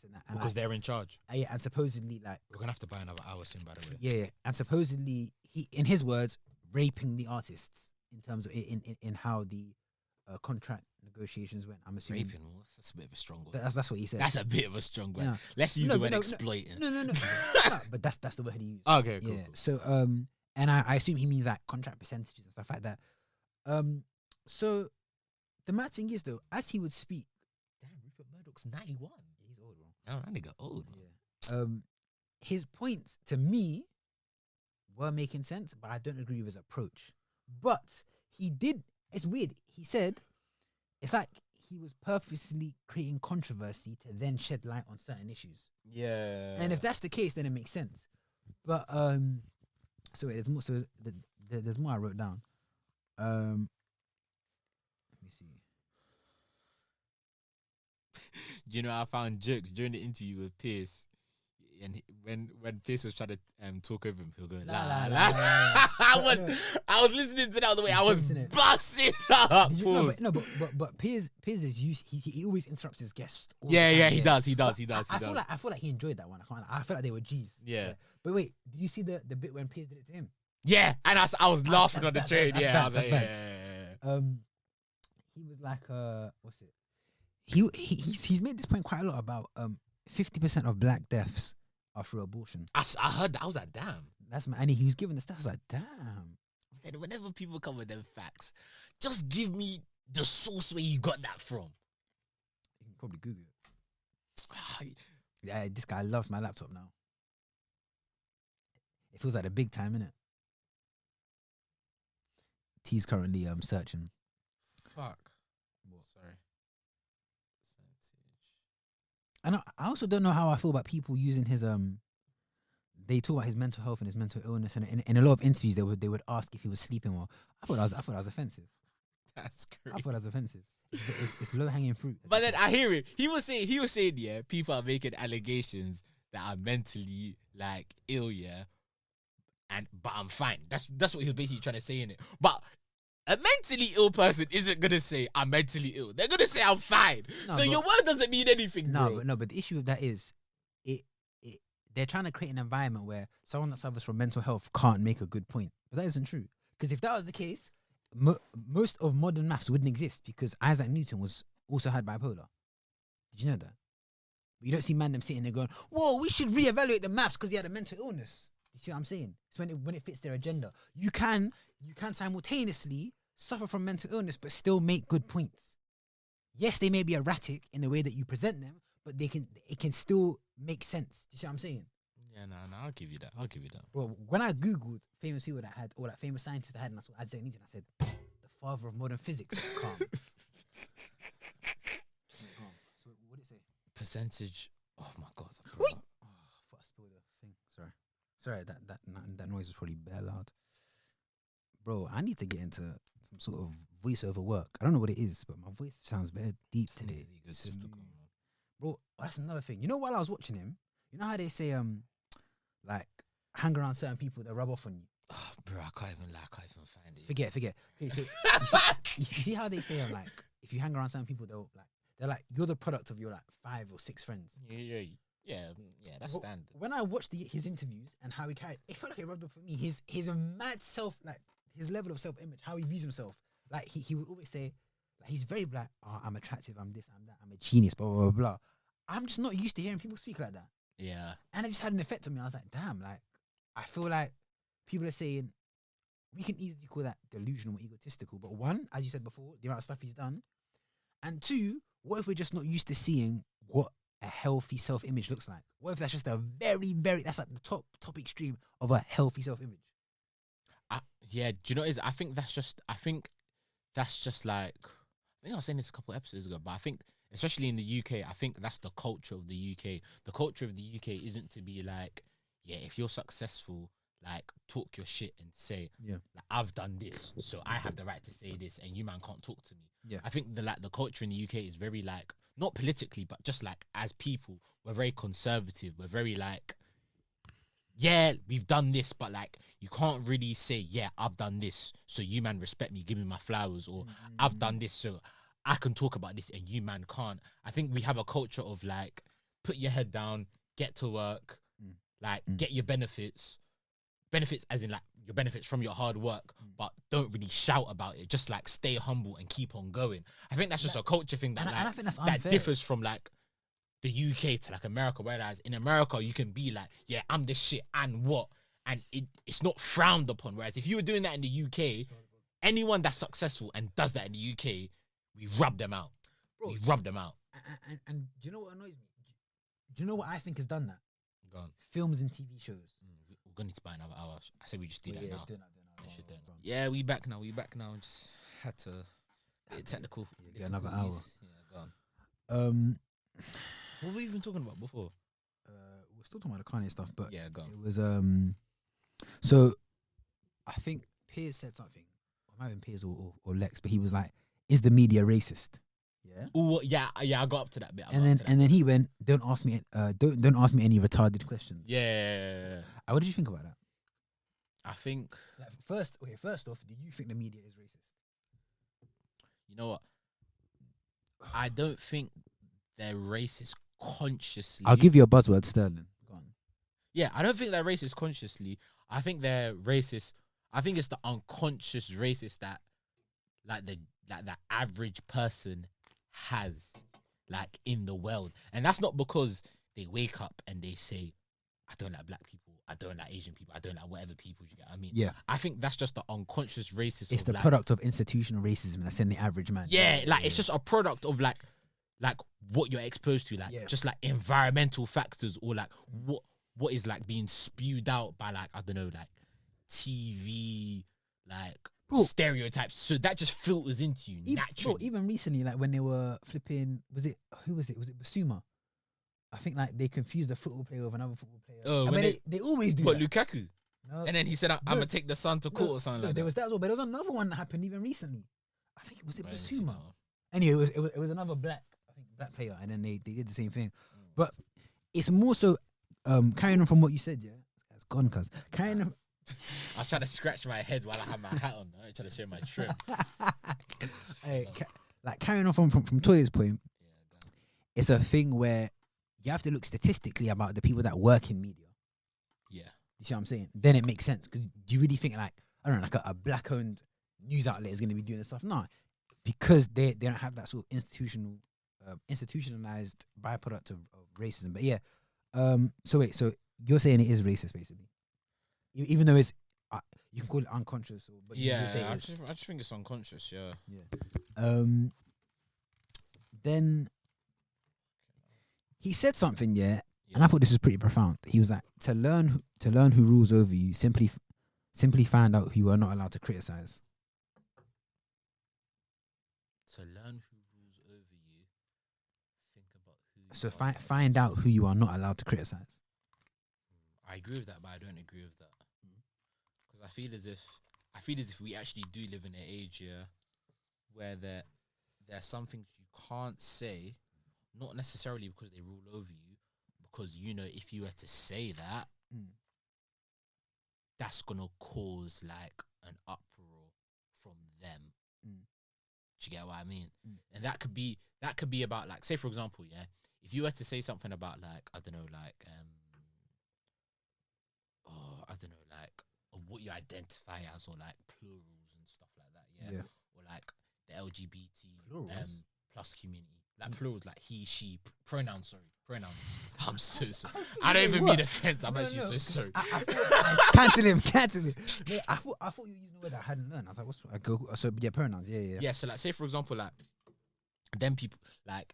and that, and because like, they're in charge. yeah, and supposedly like We're gonna have to buy another hour soon, by the way. yeah, and supposedly he, in his words, raping the artists in terms of in how the contract negotiations went. I'm assuming Raping, well, that's a bit of a strong word. that's what he said. That's a bit of a strong word. Yeah. Let's use No, the but word no, exploiting. no, no, but that's the word he used. Okay, cool. Yeah. cool. So and I assume he means like contract percentages and stuff like that. So the mad thing is though, as he would speak, Damn, Rupert Murdoch's 91. he's old, bro. Oh, that nigga old. Yeah. His points to me were making sense, but I don't agree with his approach. But he did. It's weird. He said it's like he was purposely creating controversy to then shed light on certain issues. Yeah. And if that's the case, then it makes sense. But so wait, there's more. So there's more I wrote down. Let me see. Do you know I found jokes during the interview with Pierce? And when Pierce was trying to talk over him, he'll go la la la. I was listening to that all the way. I was busting up. Did you, but Piers is used. He always interrupts his guest. all the time, Yeah, he does. I feel like he enjoyed that one. I feel like they were G's. Yeah. But wait, did you see the bit when Piers did it to him? Yeah, and I was laughing on the train. that's Yeah, bad, I was like, that's yeah. He was like, what's it? He's made this point quite a lot about 50% of black deaths are through abortion. I heard that. I was like, damn. That's my, and he was giving the stats. I was like, damn. Then whenever people come with them facts, just give me the source where you got that from. You can probably Google it. Yeah, this guy loves my laptop now. It feels like a big time, innit? T's currently searching. Fuck. What? Sorry. Percentage. And I also don't know how I feel about people using his They talk about his mental health and his mental illness, and in a lot of interviews they would ask if he was sleeping well. I thought that was offensive. That's I crazy. thought that was offensive. It's low hanging fruit. But then I hear it. He was saying, yeah, people are making allegations that I'm mentally like ill, yeah, but I'm fine. That's what he was basically trying to say in it. But a mentally ill person isn't gonna say I'm mentally ill. They're gonna say I'm fine. No, so your word doesn't mean anything, bro. But the issue with that is they're trying to create an environment where someone that suffers from mental health can't make a good point. But that isn't true. Because if that was the case, most of modern maths wouldn't exist, because Isaac Newton also had bipolar. Did you know that? But you don't see them sitting there going, whoa, we should reevaluate the maths because he had a mental illness. You see what I'm saying? It's when it fits their agenda. You can simultaneously suffer from mental illness but still make good points. Yes, they may be erratic in the way that you present them, but it can still make sense. Do you see what I'm saying? Yeah, no, I'll give you that. Bro, when I Googled famous people that had, or like famous scientists that had, and I saw Isaac Newton, I said, the father of modern physics. Calm. So what did it say? Percentage. Oh my god. Oh, I thought I spilled the thing. Sorry, that noise is probably bare loud. Bro, I need to get into some sort of voiceover work. I don't know what it is, but my voice sounds very deep today. Egotistical, man. Bro, that's another thing. You know, while I was watching him, you know how they say like hang around certain people that rub off on you. Oh, bro, I can't even find it. Forget. Okay, so you see how they say like if you hang around certain people, they're like you're the product of your like 5 or 6 friends. Yeah, that's standard. When I watched his interviews and how he carried, it felt like it rubbed off on me. His mad self, like his level of self-image, how he views himself. Like he would always say, like, he's very black. Oh, I'm attractive. I'm this. I'm that. I'm a genius. Blah blah blah blah. I'm just not used to hearing people speak like that. Yeah. And it just had an effect on me. I was like, damn, like, I feel like people are saying, we can easily call that delusional or egotistical. But one, as you said before, the amount of stuff he's done. And two, what if we're just not used to seeing what a healthy self-image looks like? What if that's just a very, very, that's like the top extreme of a healthy self-image? Yeah, do you know what it is? I think that's just like, I think I was saying this a couple episodes ago, but I think, especially in the UK, I think that's the culture of the UK. The culture of the UK isn't to be like, yeah, if you're successful, like, talk your shit and say, Yeah. like, I've done this, so I have the right to say this, and you man can't talk to me. Yeah. I think the culture in the UK is very like, not politically, but just like as people, we're very conservative. We're very like, yeah, we've done this, but like, you can't really say, yeah, I've done this, so you man respect me, give me my flowers, or I've done this, so I can talk about this, and you man can't. I think we have a culture of like, put your head down, get to work, like, get your benefits as in like your benefits from your hard work, but don't really shout about it. Just like stay humble and keep on going. I think that's just a culture thing that, and I think that's that unfair. differs from like the UK to like America, whereas in America you can be like, yeah, I'm this shit and what, and it's not frowned upon. Whereas if you were doing that in the UK, anyone that's successful and does that in the UK, we rub them out. Bro, we rub them out. And do you know what annoys me? Do you know what I think has done that? Go on. Films and TV shows. We're gonna need to buy another hour. I said we just do that now. Let's do it now. Yeah, we back now. Just had to get technical. Get another hour. Yeah, go on. What were we even talking about before? We're still talking about the Kanye stuff, but yeah, go on. it was so I think Piers said something. It might have been Piers or Lex, but he was like, "Is the media racist?" Yeah. Oh yeah, I got up to that bit. And then he went, "Don't ask me, don't ask me any retarded questions." Yeah. What did you think about that? I think Like, first off, do you think the media is racist? You know what? I don't think they're racist consciously. I'll give you a buzzword, Sterling. Go on. Yeah, I don't think they're racist consciously. I think they're racist. I think it's the unconscious racist that, like the average person has, like, in the world, and that's not because they wake up and they say, "I don't like black people. I don't like Asian people. I don't like whatever people." You get what I mean? Yeah. I think that's just the unconscious racism. It's the like, product of institutional racism that's in the average man. Yeah, like it's just a product of like what you're exposed to, like just like environmental factors, or like what is like being spewed out by, like, I don't know, like TV, like stereotypes. So that just filters into you naturally. Even recently, like when they were flipping, who was it? Was it Basuma? I think like they confused a football player with another football player. Oh, I mean, they always do. But that. Lukaku. No, and then he said, "I'm gonna take the son to court," or something like there that. was that as well, but there was another one that happened even recently. I think it Basuma. Anyway, it was another black player, and then they did the same thing. But it's more so carrying on from what you said. Yeah, it's gone, cuz carrying on. I was trying to scratch my head while I had my hat on. I was trying to show my trim. Hey, like carrying on from Toya's point, it's a thing where you have to look statistically about the people that work in media. Yeah, you see what I'm saying? Then it makes sense, because do you really think, like, I don't know, like a black-owned news outlet is going to be doing this stuff? No, because they don't have that sort of institutionalized byproduct of racism. But yeah, so you're saying it is racist, basically, even though it's you can call it unconscious, but yeah, I just think it's unconscious. Yeah. Then he said something, and I thought this was pretty profound. He was like, to learn who rules over you, simply find out who you are not allowed to criticize. To learn who rules over you, think about who. So find out who you are not allowed to criticize. I agree with that, but I don't agree with that, because I feel as if we actually do live in an age where there are some things you can't say, not necessarily because they rule over you, because if you were to say that, that's gonna cause like an uproar from them. Do you get what I mean? And that could be about, like, say for example, if you were to say something about, like, I don't know, like what you identify as, or like plurals and stuff like that, or like the LGBT plus community, like plurals, like he, she, pronouns. I'm so sorry. I don't even mean offense. I'm actually so sorry. Cancel him. Yeah, I thought you were using a word that I hadn't learned. I was like, pronouns. Yeah. Yeah. So like, say for example, like, then people like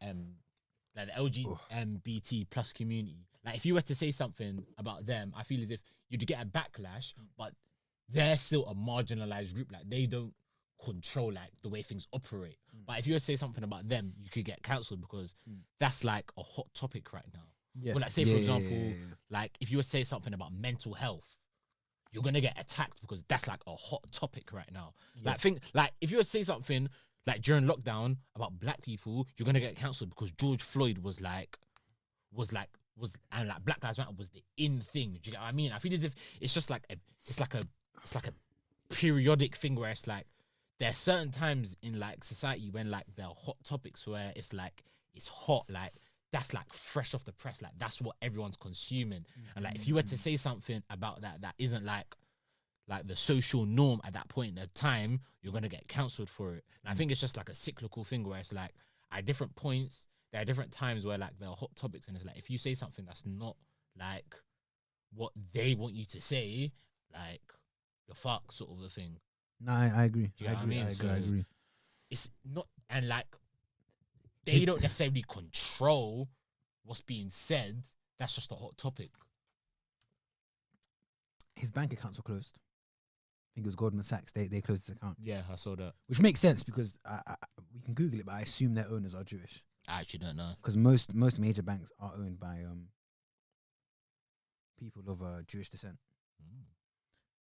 like the LGBT plus community. Like if you were to say something about them, I feel as if you'd get a backlash, but they're still a marginalized group. Like they don't control like the way things operate. But if you were to say something about them, you could get cancelled because that's like a hot topic right now. Yeah. Well, like say for example, like if you were to say something about mental health, you're gonna get attacked because that's like a hot topic right now. Like if you were to say something like during lockdown about black people, you're gonna get cancelled because George Floyd was and like Black Lives Matter was the in thing. Do you get what I mean? I feel as if it's just like it's like a periodic thing where it's like there are certain times in like society when like there are hot topics where it's like it's hot, like that's like fresh off the press, like that's what everyone's consuming. And like if you were to say something about that isn't like the social norm at that point in time, you're gonna get cancelled for it. And I think it's just like a cyclical thing where it's like at different points, there are different times where like there are hot topics, and it's like if you say something that's not like what they want you to say, like you're fucked, sort of a thing. No, I agree. Do you know what I mean? I agree. It's not, and like they don't necessarily control what's being said. That's just a hot topic. His bank accounts were closed. I think it was Goldman Sachs. They closed his account. Yeah, I saw that. Which makes sense because we can Google it, but I assume their owners are Jewish. I actually don't know. Because most major banks are owned by people of Jewish descent.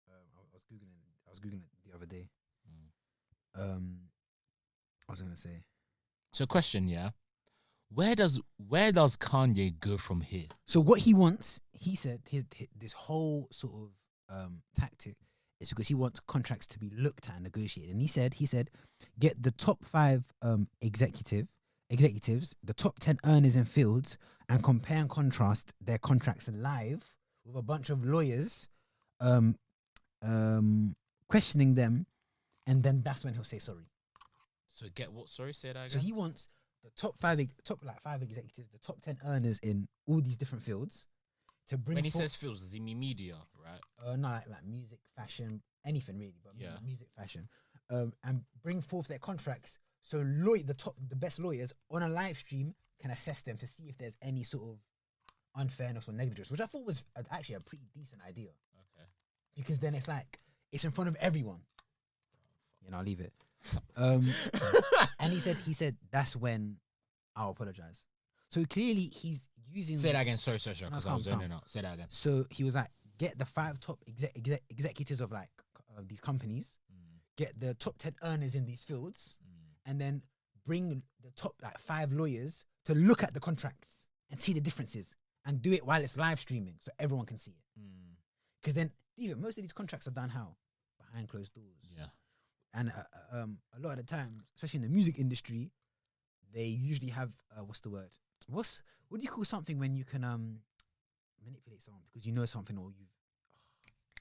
I was googling it the other day. I was gonna say. So, question, yeah, where does Kanye go from here? So what he wants, he said, his this whole sort of tactic is because he wants contracts to be looked at and negotiated. And he said, get the top 5 executives, the top 10 earners in fields, and compare and contrast their contracts live with a bunch of lawyers, questioning them, and then that's when he'll say sorry. So get what? Sorry, say that again. So he wants the top 5 executives, the top 10 earners in all these different fields, to bring. When he says fields, does he mean media, right? No, like music, fashion, anything really, but music, fashion, and bring forth their contracts. So the best lawyers on a live stream can assess them to see if there's any sort of unfairness or negligence, which I thought was actually a pretty decent idea. Okay. Because then it's like it's in front of everyone. I'll leave it. And he said that's when I'll apologize. So clearly he's using. Say that again. Sorry, because I was zoning out. Say that again. So he was like, get the 5 top executives of like these companies, get the top 10 earners in these fields, and then bring the top like 5 lawyers to look at the contracts and see the differences, and do it while it's live streaming so everyone can see it. Because then even most of these contracts are done how? Behind closed doors. Yeah. And a lot of the time, especially in the music industry, they usually have what's the word? What do you call something when you can manipulate someone because you know something, or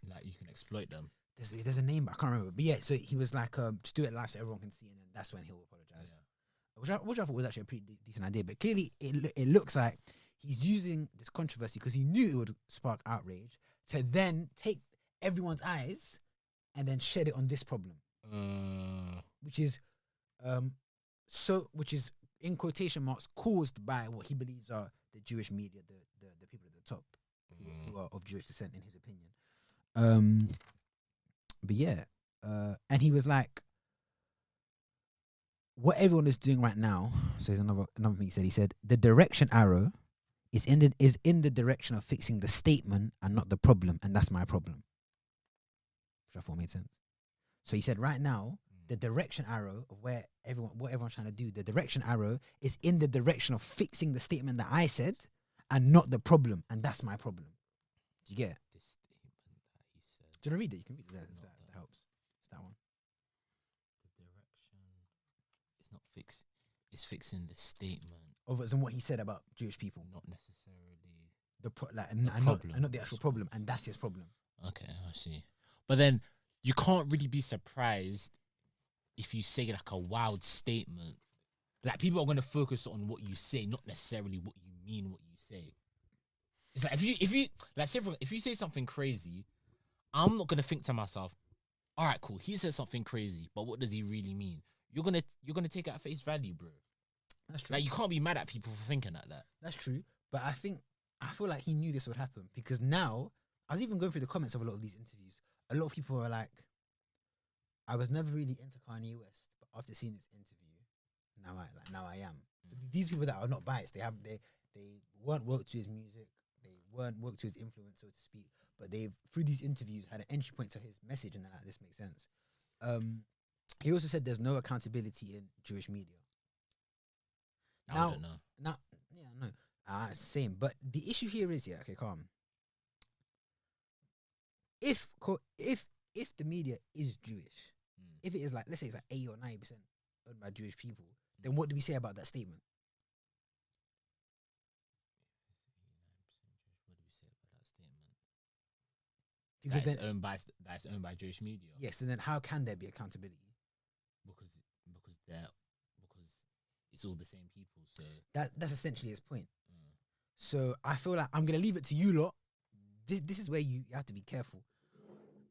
like you can exploit them? There's a name, but I can't remember. But yeah, so he was like, just do it live so everyone can see, and then that's when he'll apologize. Yeah. Which I thought was actually a pretty decent idea. But clearly, it looks like he's using this controversy because he knew it would spark outrage to then take everyone's eyes and then shed it on this problem. Which is in quotation marks caused by what he believes are the Jewish media, the people at the top who are of Jewish descent, in his opinion. But yeah, and he was like, what everyone is doing right now. So there's another thing he said. The direction arrow is in the direction of fixing the statement and not the problem, and that's my problem. Which I thought made sense. So he said, right now, the direction arrow of what everyone's trying to do, the direction arrow is in the direction of fixing the statement that I said and not the problem. And that's my problem. Do you get it? This statement that he said. Do you want to read it? You can read it. That helps. It's that one. The direction is not fixed. It's fixing the statement. Than what he said about Jewish people. Not necessarily and not the actual problem. And that's his problem. Okay, I see. But then you can't really be surprised if you say like a wild statement. Like people are going to focus on what you say, not necessarily what you mean, what you say. It's like if you like say if you say something crazy, I'm not going to think to myself, all right, cool, he said something crazy, but what does he really mean? You're gonna take it at face value, bro. That's true. Like, you can't be mad at people for thinking like that. That's true. But I feel like he knew this would happen because now I was even going through the comments of a lot of these interviews. A lot of people are like, I was never really into Kanye West, but after seeing this interview, now I am. So these people that are not biased, they weren't woke to his music, they weren't woke to his influence, so to speak, but they've through these interviews had an entry point to his message, and they're like, this makes sense. He also said there's no accountability in Jewish media. I don't know. Now, yeah, no, same. But the issue here is, okay, calm. If the media is Jewish, if it is like, let's say it's like 80 or 90% owned by Jewish people, then what do we say about that statement? What do we say about that statement? Because That's owned by Jewish media. Yes, and then how can there be accountability? Because it's all the same people. So That's essentially his point. So I feel like I'm gonna leave it to you lot. This is where you have to be careful.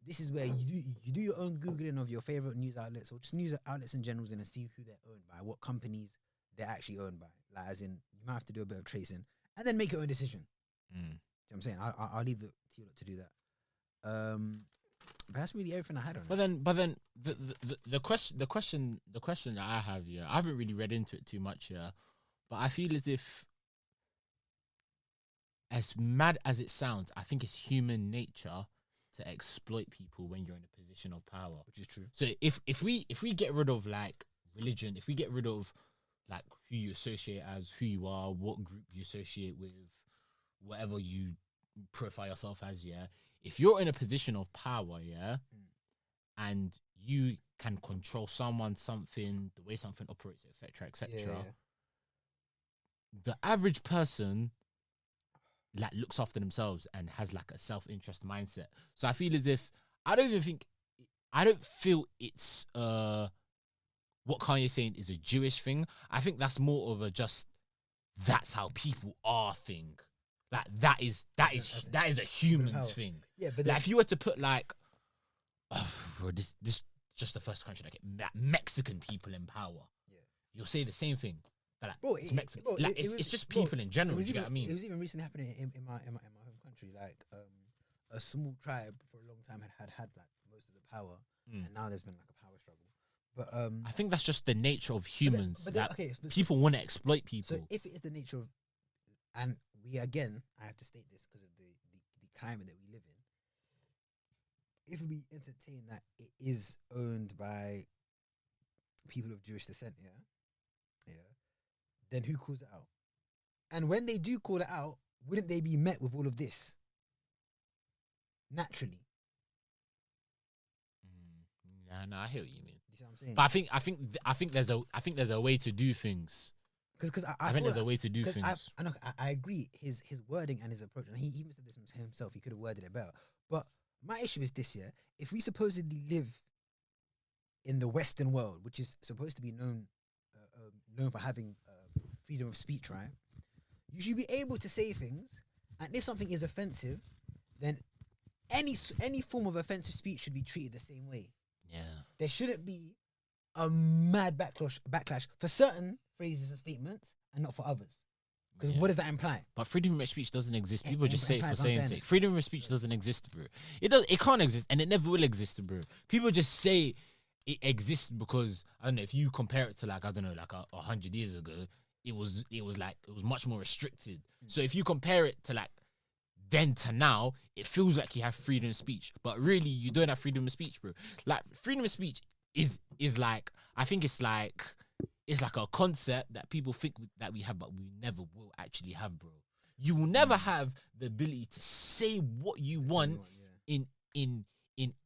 This is where you do your own Googling of your favorite news outlets or just news outlets in general and see who they're owned by, what companies they're actually owned by. Like, as in, you might have to do a bit of tracing and then make your own decision. You know what I'm saying? I'll leave it to you lot to do that. But that's really everything I had on it. But then the question that I have here, I haven't really read into it too much here, but I feel as if, as mad as it sounds, I think it's human nature to exploit people when you're in a position of power, Which is true. So if we get rid of like religion, if we get rid of like who you associate as, who you are, what group you associate with, whatever you profile yourself as, yeah, if you're in a position of power, yeah, and you can control someone, something, the way something operates, etc., etc., the average person like looks after themselves and has like a self-interest mindset. So I feel as if I don't feel it's what Kanye's saying is a Jewish thing. I think that's more of a just that's how people are thing. Like that is a human's thing. Yeah, but like if you were to put like, bro, this just the first country that get Mexican people in power. Yeah, you'll say the same thing. Like, bro, it's Mexican. Bro, like it's just people in general. You get what I mean? It was even recently happening in my home country. Like a small tribe for a long time had like most of the power, and now there's been like a power struggle. But I think that's just the nature of humans. But people want to exploit people. So if it is the nature of, and we again, I have to state this because of the climate that we live in. If we entertain that it is owned by people of Jewish descent, then who calls it out? And when they do call it out, wouldn't they be met with all of this? Naturally. No, I hear what you mean. You see what I'm saying? But I think there's a way to do things. Because I think there's a way to do things. I agree. His wording and his approach, and he even said this himself. He could have worded it better. But my issue is this: if we supposedly live in the Western world, which is supposed to be known for having freedom of speech, right? You should be able to say things, and if something is offensive, then any form of offensive speech should be treated the same way. Yeah, there shouldn't be a mad backlash for certain phrases and statements, and not for others. Because what does that imply? But freedom of speech doesn't exist. People just say it for saying sake. Freedom of speech doesn't exist, bro. It can't exist, and it never will exist, bro. People just say it exists because I don't know. If you compare it to like I don't know, like 100 years ago, it was much more restricted. So if you compare it to like then to now, it feels like you have freedom of speech, but really you don't have freedom of speech, bro. Like freedom of speech is like I think it's like a concept that people think that we have, but we never will actually have, bro. You will never have the ability to say what you want in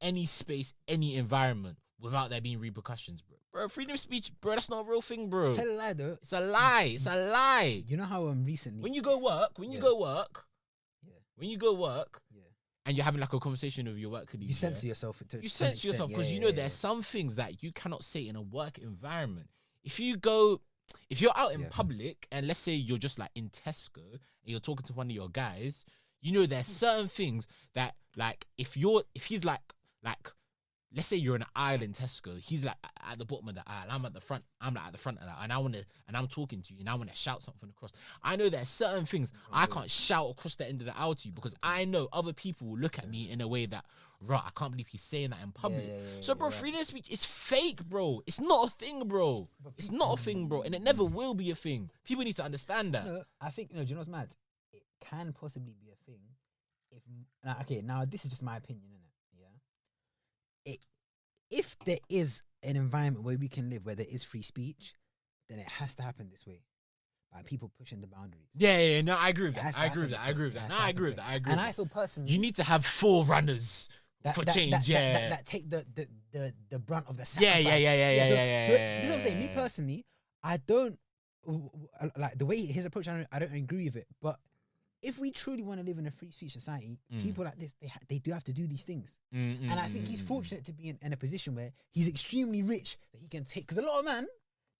any space, any environment, without there being repercussions, bro. Bro, freedom of speech, bro, that's not a real thing, bro. Tell a lie, though. It's a lie. It's a lie. You know how recently when you go work, and you're having like a conversation with your work colleagues, you censor yourself. You censor yourself because you know there's some things that you cannot say in a work environment. If you're out in public and let's say you're just like in Tesco and you're talking to one of your guys, you know there's certain things that like if he's like let's say you're in an aisle in Tesco, he's like at the bottom of the aisle, I'm at the front, I'm like at the front of that, and I'm talking to you, and I want to shout something across. I know there's certain things I can't shout across the end of the aisle to you because I know other people will look at me in a way that, right, I can't believe he's saying that in public. So, bro, freedom of speech is fake, bro. It's not a thing, bro. It's not a thing, bro, and it never will be a thing. People need to understand that. No, I think, do you know what's mad? It can possibly be a thing. Now this is just my opinion, innit? Yeah. If there is an environment where we can live, where there is free speech, then it has to happen this way. By people pushing the boundaries. Yeah, no, I agree with that. I agree with that. No, I agree with that. And I feel personally, you need to have forerunners for change. That take the brunt of the sacrifice. Yeah. So this is what I'm saying. Me personally, I don't like the way his approach. I don't agree with it. But if we truly want to live in a free speech society, people like this, they do have to do these things. And I think he's fortunate to be in a position where he's extremely rich that he can take. Because a lot of men,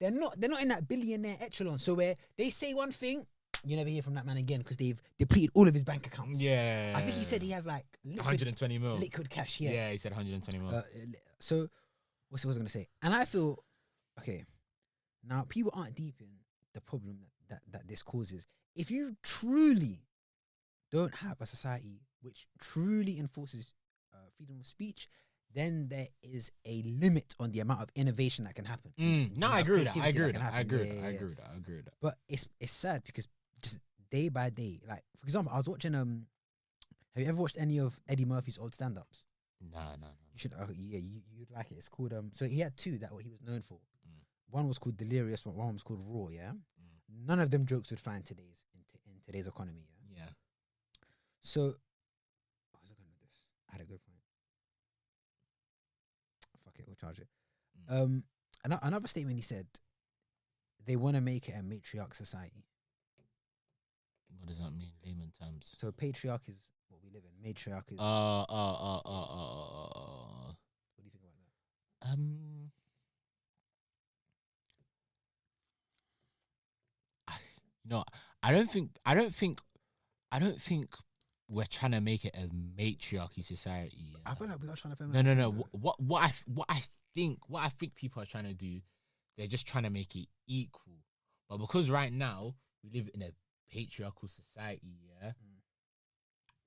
they're not in that billionaire echelon. So where they say one thing, you never hear from that man again because they've depleted all of his bank accounts. Yeah. I think he said he has like 120 mil. Liquid cash, yeah. Yeah, he said 120 mil. So what's I going to say? And I feel, okay, now people aren't deep in the problem that this causes. If you truly don't have a society which truly enforces freedom of speech, then there is a limit on the amount of innovation that can happen. No, I agree with that. I agree with that. But it's sad because just day by day, like for example, I was watching have you ever watched any of Eddie Murphy's old stand-ups? No. You should. You'd like it. It's called so he had two that what he was known for. One was called Delirious, but one was called Raw. Yeah. None of them jokes would fly in today's economy. Yeah. So, what was I going with this? I had a good point. Fuck it, we'll charge it. Another statement he said, they want to make it a matriarch society. What does that mean, layman terms? So patriarch is what we live in. Matriarch is. What do you think about that? No, I don't think we're trying to make it a matriarchy society. Yeah. I feel like we are trying to feminize. No. What I think people are trying to do, they're just trying to make it equal. But because right now we live in a patriarchal society, yeah.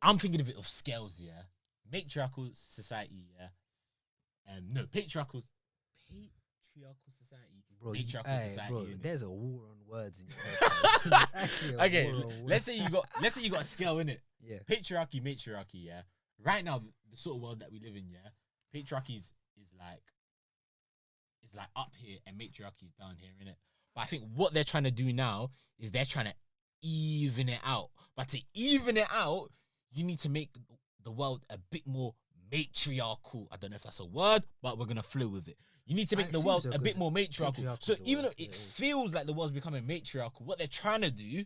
I'm thinking of it of scales, yeah. Matriarchal society, yeah. No, patriarchal society. Bro, patriarchal society. Bro, there's a war on words in your head. Actually, okay, let's say you got a scale in it. Yeah. Patriarchy, matriarchy, yeah. Right now, the sort of world that we live in, yeah. Patriarchy is like up here and matriarchy is down here, innit? But I think what they're trying to do now is they're trying to even it out. But to even it out, you need to make the world a bit more matriarchal. I don't know if that's a word, but we're gonna flow with it. You need to make the world a bit more matriarchal. So even though it feels like the world's becoming matriarchal, what they're trying to do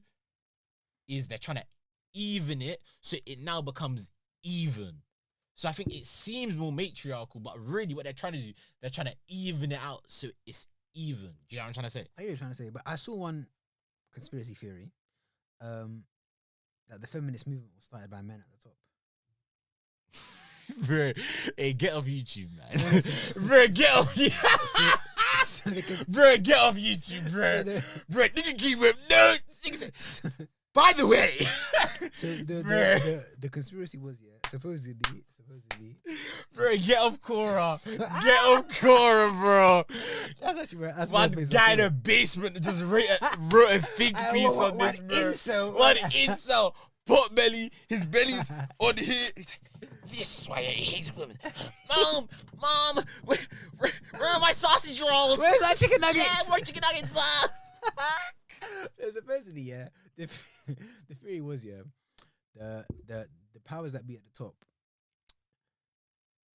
is they're trying to even it so it now becomes even. So I think it seems more matriarchal, but really what they're trying to do, they're trying to even it out so it's even. Do you know what I'm trying to say? I hear what you're trying to say, but I saw one conspiracy theory that the feminist movement was started by men at the top. Bro, hey, get off YouTube, man. Bro, get off YouTube. Bro, get off YouTube, bro. Bro, nigga keep with notes. By the way. So the conspiracy was, supposedly. Bro, get off Quora. Get off Quora, bro. That's actually right. That's one guy in the basement just wrote a think piece on this, bro. One incel. Pot belly. His belly's on here. He's like, this is why I hate women. Mom, where are my sausage rolls? Where's my chicken nuggets? Yeah, more chicken nuggets. Supposedly, the theory was, the powers that be at the top,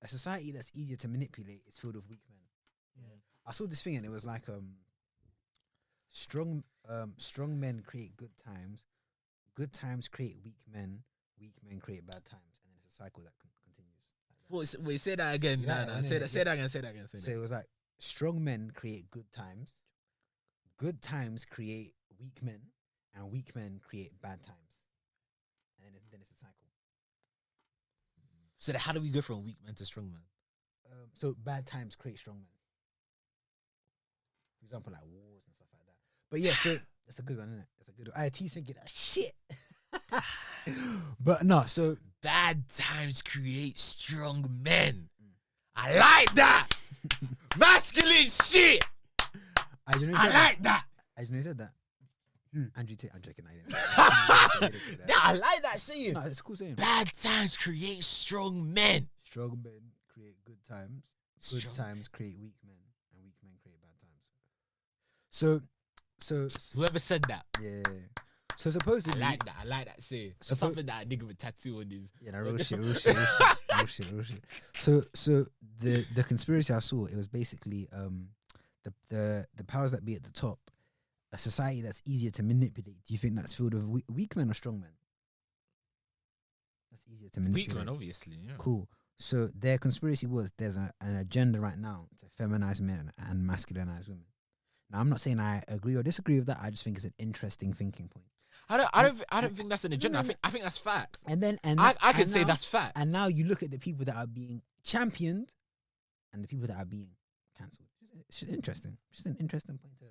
a society that's easier to manipulate is filled with weak men. Yeah. I saw this thing and it was like strong men create good times create weak men create bad times, and then it's a cycle that continues. Wait, say that again. Say that again. So it was like strong men create good times create weak men, and weak men create bad times, and then it's a cycle. So how do we go from weak men to strong men? So bad times create strong men. For example, like wars and stuff like that. But yeah, so that's a good one, isn't it? That's a good one. IT's thinking that shit. But no, so Bad times create strong men. I like that. Masculine shit. I don't know. I like that. I didn't know you said that. Andrew Tate, I'm joking. I didn't say that. Yeah, I like that saying. No, it's a cool saying. Bad times create strong men. Strong men create good times. Good Strong times create weak men, and weak men create bad times. So Whoever said that, yeah. So I supposedly, like that. I like that saying. So That's something that a nigga with tattoo on his. yeah, no, real shit. So the conspiracy I saw, it was basically the powers that be at the top, a society that's easier to manipulate. Do you think that's filled with weak men or strong men? That's easier to manipulate. Weak man, obviously. Yeah. Cool. So their conspiracy was there's an agenda right now to feminize men and masculinize women. Now I'm not saying I agree or disagree with that. I just think it's an interesting thinking point. I don't think that's an agenda. I think that's facts. And then I could say that's fact. And now you look at the people that are being championed and the people that are being cancelled. It's just interesting. Just an interesting point to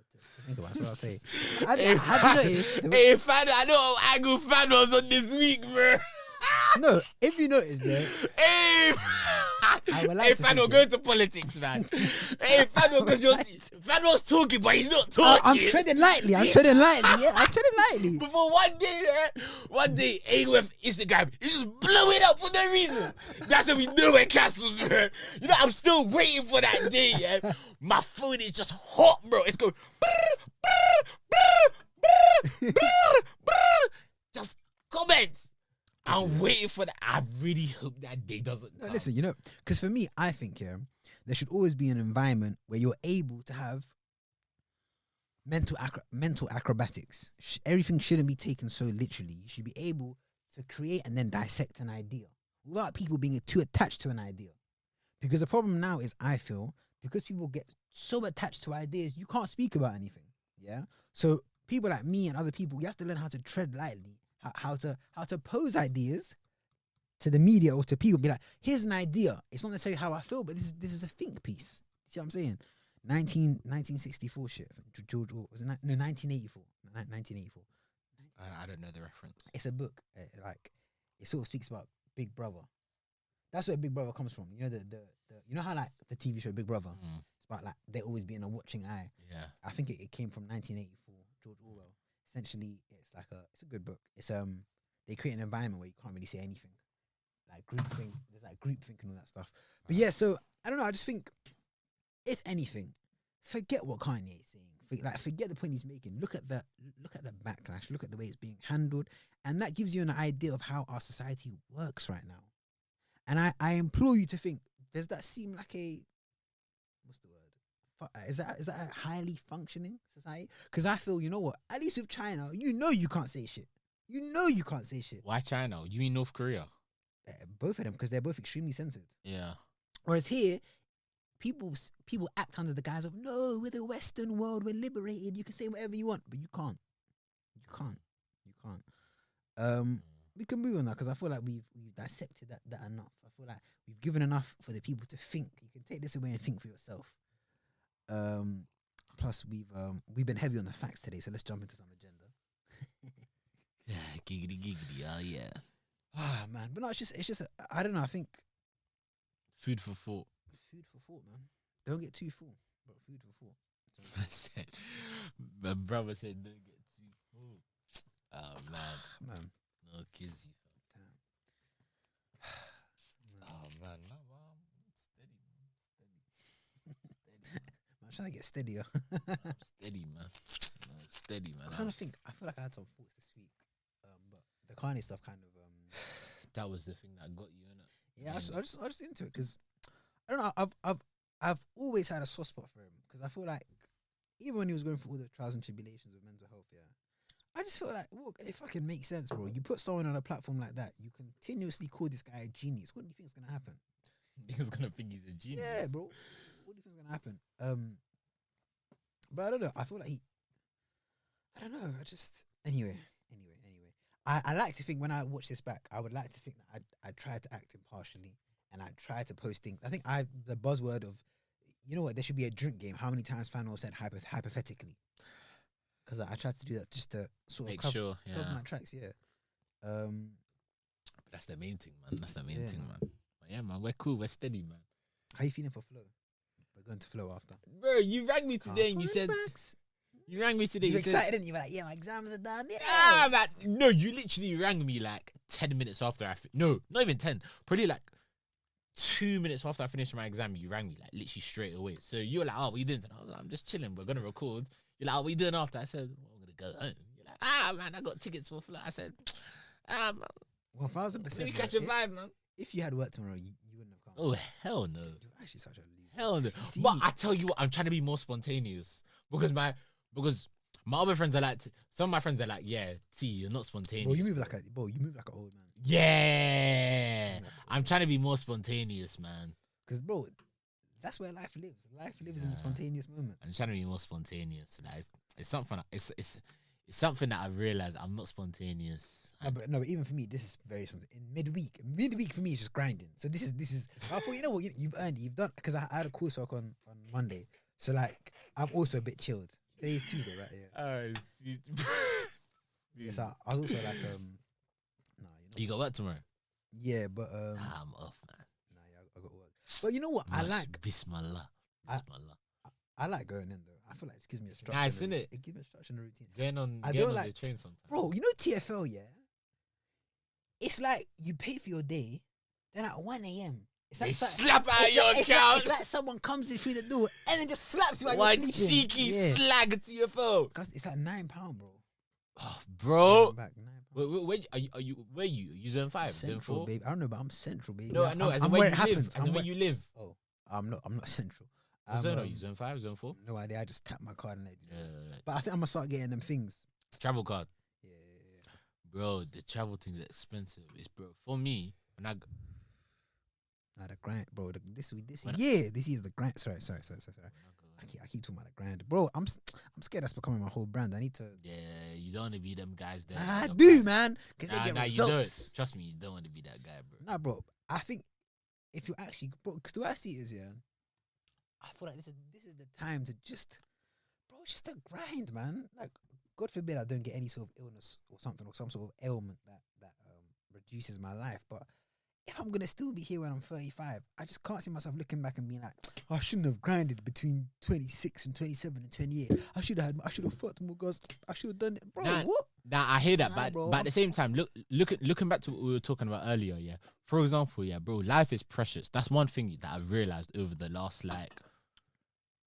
think about. That's what I'll say. Have you noticed? Hey, fan, I know how angle fan was on this week, bro. No, if you notice there. Hey, I would like hey, to fan, think go into politics, man. Hey, fan, because fan was talking, but he's not talking. I'm treading lightly. Yeah, I'm treading lightly. Before one day, A-Web Instagram is just blowing up for no reason. That's when we know we're cancelled, bro. You know, I'm still waiting for that day, yeah. My phone is just hot, bro. It's going. Just comments. I'm waiting for that. I really hope that day doesn't come. Listen, you know, because for me, I think there should always be an environment where you're able to have mental acrobatics. Everything shouldn't be taken so literally. You should be able to create and then dissect an idea without people being too attached to an idea. Because the problem now is, I feel, because people get so attached to ideas, you can't speak about anything. Yeah. So people like me and other people, you have to learn how to tread lightly. How to pose ideas to the media or to people. Be like, here's an idea. It's not necessarily how I feel, but this is a think piece. See what I'm saying? 1964 shit. George Orwell, was it? No, 1984. 1984. I don't know the reference. It's a book. Like, it sort of speaks about Big Brother. That's where Big Brother comes from. You know the you know how like the TV show Big Brother. It's about like there always being a watching eye. Yeah. I think it came from 1984. George Orwell. Essentially, it's a good book. It's they create an environment where you can't really say anything, like groupthink. There's like groupthink and all that stuff. But yeah, so I don't know. I just think, if anything, forget what Kanye is saying. Forget the point he's making. Look at the backlash. Look at the way it's being handled, and that gives you an idea of how our society works right now. And I implore you to think: does that seem like a what's the word? Is that a highly functioning society? Because I feel, you know what? At least with China, you can't say shit. You can't say shit. Why China? You mean North Korea? Both of them, because they're both extremely censored. Yeah. Whereas here, people act under the guise of, no, we're the Western world, we're liberated. You can say whatever you want, but you can't. We can move on now, because I feel like we've dissected that enough. I feel like we've given enough for the people to think. You can take this away and think for yourself. Plus we've been heavy on the facts today, so let's jump into some agenda. Yeah, giggity, oh yeah. Ah man, but no, it's just I don't know. I think Food for thought. Man. Don't get too full, but food for thought. I said, my brother said, don't get too full. Oh man. No kizzy. Oh man, no, I'm trying to get steadier. Steady, man. No, steady, man. I feel like I had some thoughts this week, but the Kanye stuff kind of that was the thing that got you in it. Yeah, I just into it because I don't know. I've always had a soft spot for him because I feel like even when he was going through all the trials and tribulations with mental health, I just feel like, look, it fucking makes sense, bro. You put someone on a platform like that, you continuously call this guy a genius. What do you think is gonna happen? He's gonna think he's a genius. Yeah, bro. What do you think is gonna happen? But I don't know. I feel like I don't know. Anyway. I like to think when I watch this back, I would like to think that I tried to act impartially and I try to post things. I think the buzzword of, you know what, there should be a drink game. How many times Fano said hypothetically? Because I tried to do that just to sort Make of sure, cover my tracks. Yeah. That's the main thing, man. That's the main Yeah, thing, man. man. But yeah, man, we're cool. We're steady, man. How you feeling for Flow? We're going to Flow after. Bro, you rang me today and you said you rang me today. You You excited, said, and you were like, "Yeah, my exams are done." Yeah. ah, man. No, you literally rang me like 10 minutes after no, not even 10. Probably like 2 minutes after I finished my exam. You rang me like literally straight away. So you were like, "Oh, what you doing today?" I was like, "I'm just chilling. We're gonna record." You're like, "Oh, what you doing after?" I said, "Well, I'm gonna go home." You're like, "Ah, man, I got tickets for Flow." I said, "Ah, man, 1000%. let me catch a vibe, man." If you had work tomorrow, you wouldn't have come. Oh, hell no. You're actually such a loser. Hell no. See, But I tell you what, I'm trying to be more spontaneous because my other friends are like, some of my friends are like, yeah, T, you're not spontaneous. Bro, you move like an old man. Yeah. I'm trying to be more spontaneous, man. Because, bro, that's where life lives. Life lives in the spontaneous moments. I'm trying to be more spontaneous. Like, it's something. It's something that I've realized I'm not spontaneous. No, but even for me, this is very something. In midweek for me is just grinding. So this is. I thought, you know what, you've earned it. You've done, because I had a coursework on Monday. So like, I'm also a bit chilled. Today's Tuesday, right? Yeah. Yes, I was also like, You got work tomorrow? Yeah, but I'm off, man. Nah, yeah, I got work. But you know what? I like Bismillah. I like going in though. I feel like it gives me a structure. Nice, innit? It gives me a structure and a routine. Getting on like the train sometimes. Bro, you know TFL, yeah? It's like you pay for your day, then at 1 a.m. It's like They slap out your account. It's like someone comes in through the door and then just slaps you while One you're sleeping. cheeky slag to your phone. It's like £9, bro. Oh, bro. Back, Where are you? Where are you? You zone 5, Central, zone 4? baby. I don't know, but I'm central, baby. No, I know. I'm where it happens. As in where you live. Oh, I'm not central. What zone are you? Zone 5, zone 4? No idea. I just tap my card and let it do the rest. Yeah. But I think I'm gonna start getting them things. Travel card. Yeah. Bro, the travel thing's expensive. It's bro. For me, when I Nah, the grind, bro. This year's the grind. Sorry. I keep talking about the grind, bro. I'm scared that's becoming my whole brand. I need to. Yeah, you don't want to be them guys there. I do, man. Because they get results. You don't. Trust me, you don't want to be that guy, bro. Nah, bro. I think if you actually, bro, because the way I see it is, yeah, I feel like this is the time to just, bro, just to grind, man. Like, God forbid I don't get any sort of illness or something, or some sort of ailment that reduces my life. But if I'm gonna still be here when I'm 35, I just can't see myself looking back and being like, I shouldn't have grinded between 26 and 27 and 28. I should have fought more girls. I should have done it, bro. What? Nah, I hear that, Nah, but at the same time, looking back to what we were talking about earlier, yeah. For example, yeah, bro, life is precious. That's one thing that I've realized over the last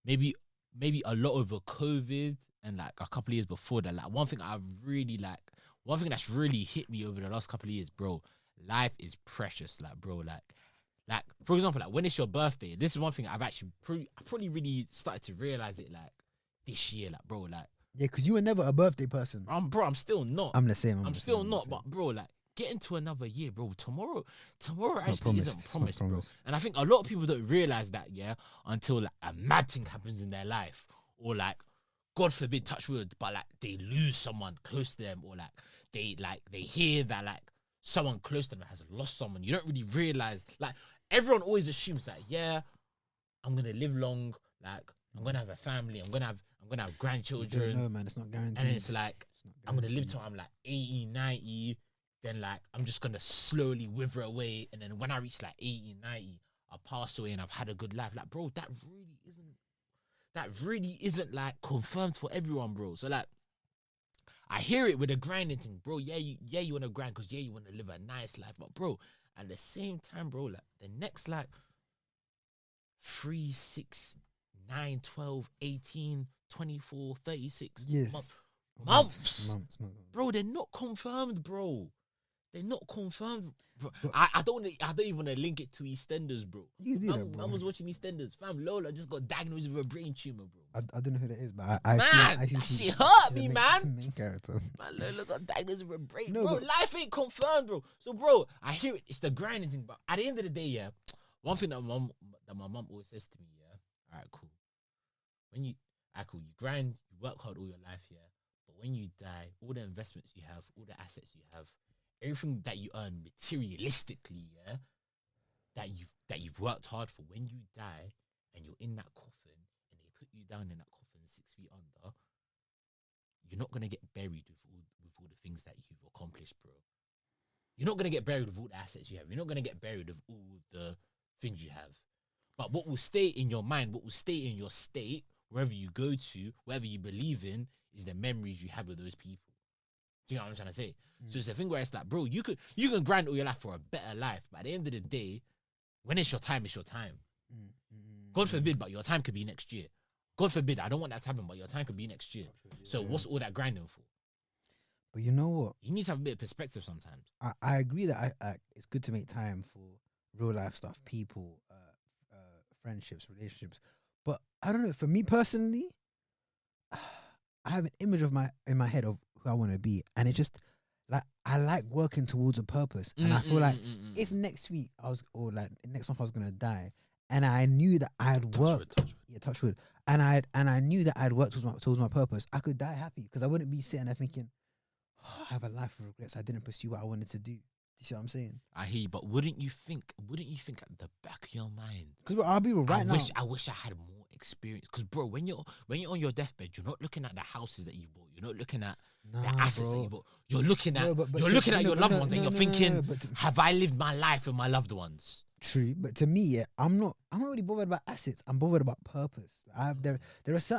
maybe a lot over COVID and like a couple of years before that. Like one thing that's really hit me over the last couple of years, bro. Life is precious, like bro, like for example, like when it's your birthday, this is one thing I've actually probably really started to realize it like this year, like bro, like yeah, because you were never a birthday person. I'm still not. I'm the same. I'm still not, but bro, like get into another year, bro. Tomorrow actually isn't promised, bro. And I think a lot of people don't realize that, yeah, until like a mad thing happens in their life, or like God forbid, touch wood, but like they lose someone close to them, or like they hear that like someone close to them has lost someone. You don't really realize, like everyone always assumes that, yeah, I'm gonna live long, like I'm gonna have a family, I'm gonna have grandchildren. No, man, it's not guaranteed. And it's like I'm gonna live till I'm like 80, 90, then like I'm just gonna slowly wither away, and then when I reach like 80, 90, I'll pass away and I've had a good life. Like, bro, that really isn't like confirmed for everyone, bro. So like I hear it with the grinding thing, bro. Yeah, you want to grind because you want to live a nice life. But bro, at the same time, bro, like the next like 3, 6, 9, 12, 18, 24, 36 months. Bro, they're not confirmed, bro. They're not confirmed. Bro. I don't even want to link it to EastEnders, bro. You do that, bro. I was watching EastEnders. Fam, Lola just got diagnosed with a brain tumor, bro. I don't know who that is, but she hurt me, man. Main character. Man, Lola got diagnosed with a brain. No, bro, but life ain't confirmed, bro. So, bro, I hear it. It's the grinding thing, but at the end of the day, yeah, one thing that my mom always says to me, yeah, all right, cool. You grind, you work hard all your life, yeah. But when you die, all the investments you have, all the assets you have, everything that you earn materialistically, yeah, that you've worked hard for. When you die and you're in that coffin and they put you down in that coffin 6 feet under, you're not gonna get buried with all the things that you've accomplished, bro. You're not gonna get buried with all the assets you have. You're not gonna get buried with all the things you have. But what will stay in your mind, what will stay in your state, wherever you go to, wherever you believe in, is the memories you have with those people. Do you know what I'm trying to say? So it's a thing where it's like, bro, you can grind all your life for a better life, but at the end of the day, when it's your time, it's your time. God forbid, but your time could be next year. God forbid, I don't want that to happen, but your time could be next year. So what's all that grinding for? But you know what? You need to have a bit of perspective sometimes. I agree that it's good to make time for real life stuff, people, friendships, relationships. But I don't know. For me personally, I have an image in my head of who I want to be, and it just like I like working towards a purpose. And I feel like if next week next month I was gonna die, and I knew that I had worked, touch wood, and I knew that I'd worked towards my purpose, I could die happy because I wouldn't be sitting there thinking, oh, I have a life of regrets. I didn't pursue what I wanted to do. You see what I'm saying? I hear you, but wouldn't you think at the back of your mind? Because I'll be right now. I wish I had more experience. Because bro, when you're on your deathbed, you're not looking at the houses that you bought. You're not looking at the assets that you bought. You're looking at your loved ones, and you're thinking, have I lived my life with my loved ones? True, but to me, yeah, I'm not really bothered about assets. I'm bothered about purpose. I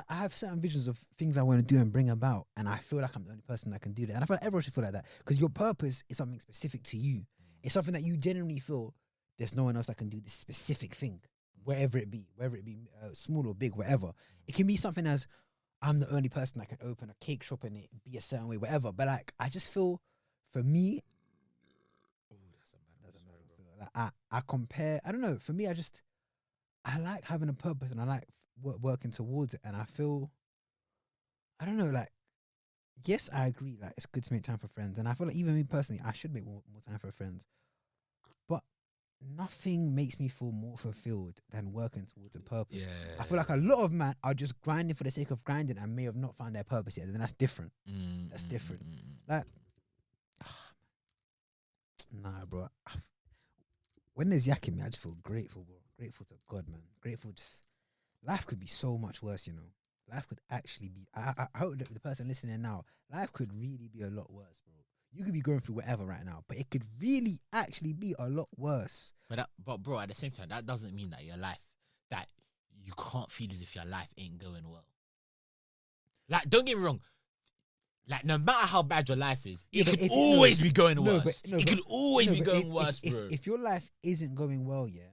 have certain visions of things I want to do and bring about, and I feel like I'm the only person that can do that. And I feel like everyone should feel like that because your purpose is something specific to you. It's something that you genuinely feel there's no one else that can do this specific thing, wherever it be small or big, whatever. It can be something as I'm the only person that can open a cake shop and it be a certain way, whatever. But like, I just feel for me. I compare. I don't know. For me, I like having a purpose and I like working towards it. And I feel, I don't know. Like, yes, I agree. Like, it's good to make time for friends, and I feel like even me personally, I should make more time for friends. But nothing makes me feel more fulfilled than working towards a purpose. I feel like a lot of men are just grinding for the sake of grinding and may have not found their purpose yet. And that's different. That's different. Like, nah, bro. When there's yakking me, I just feel grateful, bro. Grateful to God, man. Grateful. Just life could be so much worse, you know. Life could actually be. I hope that the person listening now, life could really be a lot worse, bro. You could be going through whatever right now, but it could really actually be a lot worse. But bro, at the same time, that doesn't mean that your life, that you can't feel as if your life ain't going well. Like, don't get me wrong. Like, no matter how bad your life is, it could always be going worse. It could always be going worse, bro. If your life isn't going well, yeah,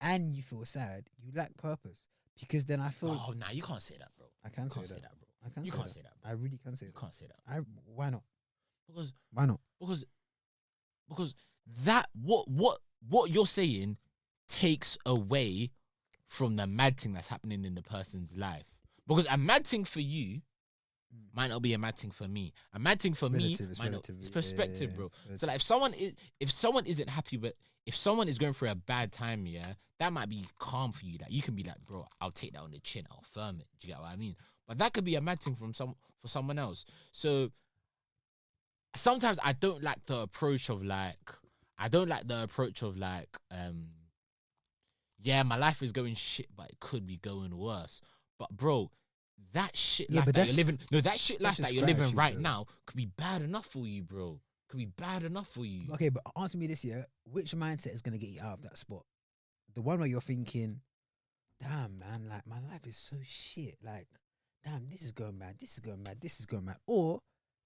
and you feel sad, you lack purpose. Because then I feel. Oh, nah, you can't say that, bro. I can't say that, bro. You can't say that. I really can't say that. You can't say that. Why not? Because why not? Because that what you're saying takes away from the mad thing that's happening in the person's life. Because a mad thing for you might not be a mad thing for me. A mad thing for me might not. It's perspective, bro. So like, if someone isn't happy, but if someone is going through a bad time, yeah, that might be calm for you. That you can be like, bro, I'll take that on the chin, I'll firm it. Do you get what I mean? But that could be a mad thing for someone else. So sometimes I don't like the approach of like, yeah, my life is going shit, but it could be going worse. But bro, that shit life that you're living, that you're living right now could be bad enough for you, bro. Could be bad enough for you. Okay, but answer me this, yeah. Which mindset is gonna get you out of that spot? The one where you're thinking, damn, man, like my life is so shit. Like, damn, this is going bad. This is going bad. This is going bad. Or,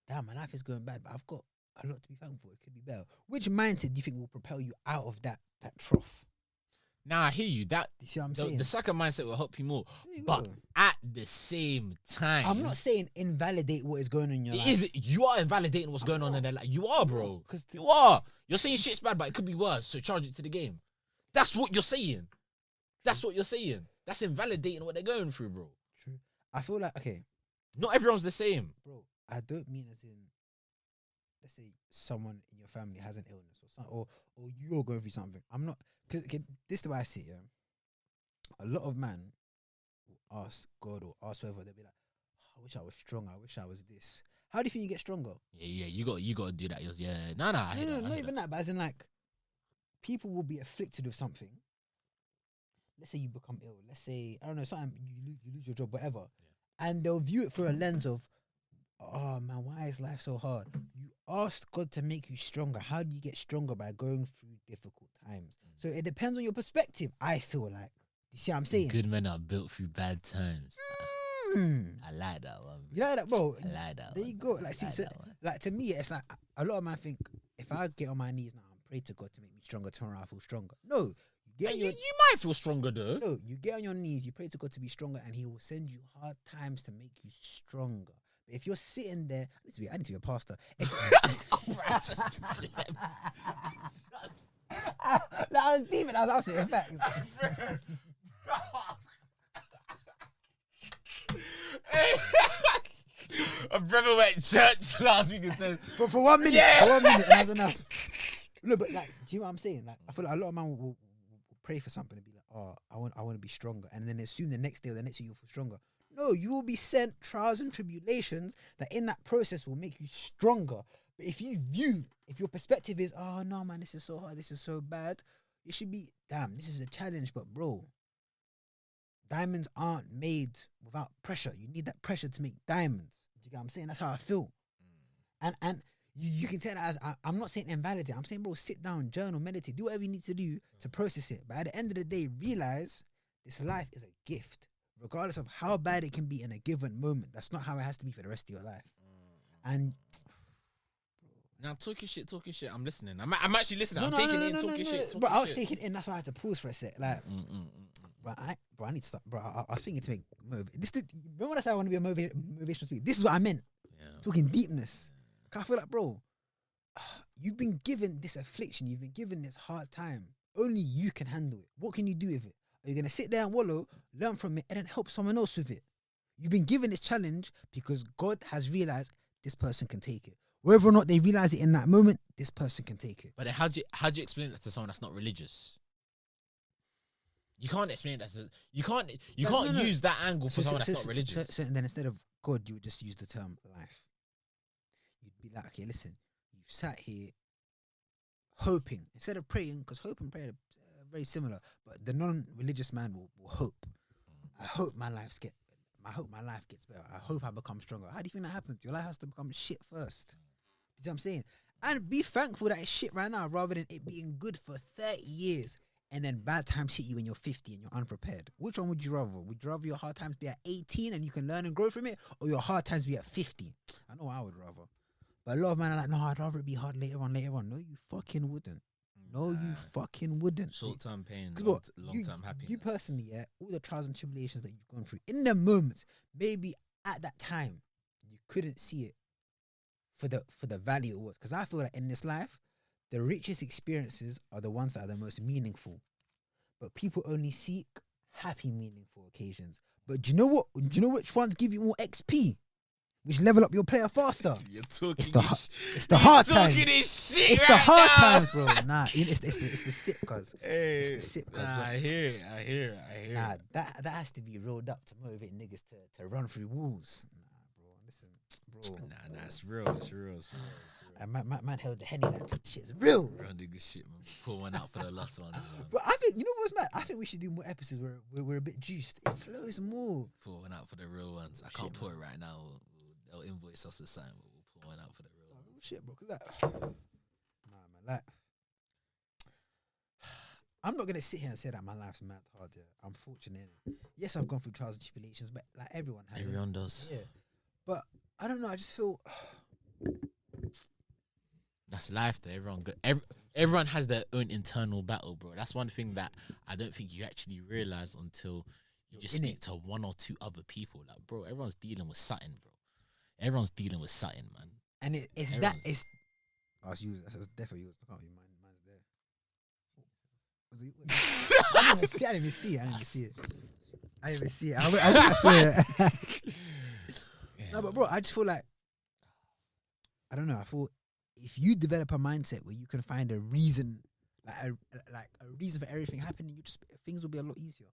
damn, my life is going bad, but I've got a lot to be thankful for. It could be better. Which mindset do you think will propel you out of that trough? Now I hear you. That you see what I'm saying? The second mindset will help you more. But at the same time, I'm not saying invalidate what is going on in your life. You are invalidating what's going on in their life. You are, bro. You are. You're saying shit's bad, but it could be worse. So charge it to the game. That's what you're saying. That's what you're saying. That's invalidating what they're going through, bro. True. I feel like, okay, not everyone's the same, bro. I don't mean as in, let's say someone in your family has an illness or you're going through something. I'm not. Cause this is the way I see it. Yeah? A lot of men will ask God or ask whoever. They'll be like, oh, "I wish I was stronger. I wish I was this." How do you think you get stronger? Yeah. You got to do that. Yeah. No. Not even that. But as in, like, people will be afflicted with something. Let's say you become ill. Let's say, I don't know, something you lose your job, whatever. Yeah. And they'll view it through a lens of, oh man, why is life so hard? You asked God to make you stronger. How do you get stronger? By going through difficult times. So it depends on your perspective, I feel like. You see what I'm saying? Good men are built through bad times. I like that one. You like that, bro? I like that. There you go. Like, see, so, like to me, it's like a lot of man think if I get on my knees now and pray to God to make me stronger, tomorrow I feel stronger. No, you might feel stronger though. No, you get on your knees, you pray to God to be stronger, and He will send you hard times to make you stronger. But if you're sitting there, I need to be a pastor. I was deep and I was asking facts. A brother went to church last week and said, for 1 minute, for 1 minute, and that's enough. Look, but like, do you know what I'm saying? Like, I feel like a lot of men will pray for something and be like, oh, I want to be stronger, and then assume the next day or the next week you'll feel stronger. No, you will be sent trials and tribulations that in that process will make you stronger. But if your perspective is, oh no, man, this is so hard, this is so bad, it should be, damn, this is a challenge, but bro, diamonds aren't made without pressure. You need that pressure to make diamonds. Do you get what I'm saying? That's how I feel. And you can tell that as, I'm not saying invalidate. I'm saying, bro, sit down, journal, meditate, do whatever you need to do to process it. But at the end of the day, realize this life is a gift. Regardless of how bad it can be in a given moment, that's not how it has to be for the rest of your life. And now talking shit. I'm listening. I'm actually listening. I'm taking it in. Talking shit. Bro, I was taking it in. That's why I had to pause for a sec. Like, bro, I need to stop. Bro, I was thinking to make remember when I said I want to be a motivational speaker? This is what I meant. Yeah. Talking deepness. Yeah. I feel like, bro, you've been given this affliction. You've been given this hard time. Only you can handle it. What can you do with it? Are you going to sit there and wallow, learn from it, and then help someone else with it? You've been given this challenge because God has realized this person can take it. Whether or not they realize it in that moment, this person can take it. But then how do you explain that to someone that's not religious? You can't explain that. You can't use that angle for someone that's not religious. So then instead of God, you would just use the term life. You'd be like, okay, listen, you've sat here hoping instead of praying, because hope and prayer are very similar, but the non-religious man will hope. I hope my life gets better. I hope I become stronger. How do you think that happens? Your life has to become shit first. You see what I'm saying? And be thankful that it's shit right now rather than it being good for 30 years and then bad times hit you when you're 50 and you're unprepared. Which one would you rather? Would you rather your hard times be at 18 and you can learn and grow from it, or your hard times be at 50? I know I would rather. But a lot of men are like, no, I'd rather it be hard later on. No, you fucking wouldn't. No, you fucking wouldn't. Short-term pain, long-term happiness. You personally, yeah, all the trials and tribulations that you've gone through, in the moments, maybe at that time, you couldn't see it for the value it was. Because I feel like in this life, the richest experiences are the ones that are the most meaningful. But people only seek happy, meaningful occasions. But do you know what? Do you know which ones give you more XP? Which level up your player faster? You're talking. It's the hard times. It's the hard times, bro. Nah, it's the sip, cuz. It's the sip, cuz. Nah, I hear it. Nah, that has to be rolled up to motivate niggas to run through walls. Nah, bro, listen, bro. Nah, it's real. And man held the Henny like shit's real. Real nigga shit, man. Pull one out for the last ones, man. But I think, you know what's mad? I think we should do more episodes where we're a bit juiced. It flows more. Pull one out for the real ones. I can't put it right now. They'll invoice us a sign, but we'll pull one out for the real ones. Shit, bro. Cause man, I'm not gonna sit here and say that my life's mad hard. Yeah. I'm fortunate. Yes, I've gone through trials and tribulations, but like everyone has. Everyone does. Yeah. But I don't know. I just feel that's life. Though everyone has their own internal battle, bro. That's one thing that I don't think you actually realize until you just speak to one or two other people. Like, bro, everyone's dealing with something, bro. Everyone's dealing with something, man. And it's definitely yours. I can't be mine's there. I didn't even see it. I swear. No, but bro, I just feel like, I don't know. I feel if you develop a mindset where you can find a reason, like a reason for everything happening, things will be a lot easier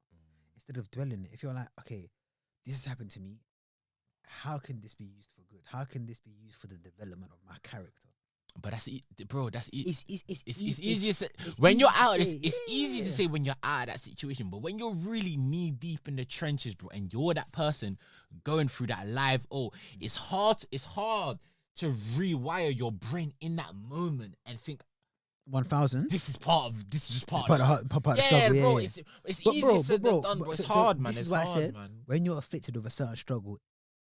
instead of dwelling. If you're like, okay, this has happened to me. How can this be used for good? How can this be used for the development of my character? But bro. That's It's easier. it's When you're easy to out, say, it's easy to say when you're out of that situation. But when you're really knee deep in the trenches, bro, and you're that person going through that live, it's hard. It's hard to rewire your brain in that moment and think 1,000. this is just part of the Yeah, bro. yeah. It's But easier said than done, but bro. It's so hard, man. This It's is why I hard, said, man. when you're afflicted with a certain struggle,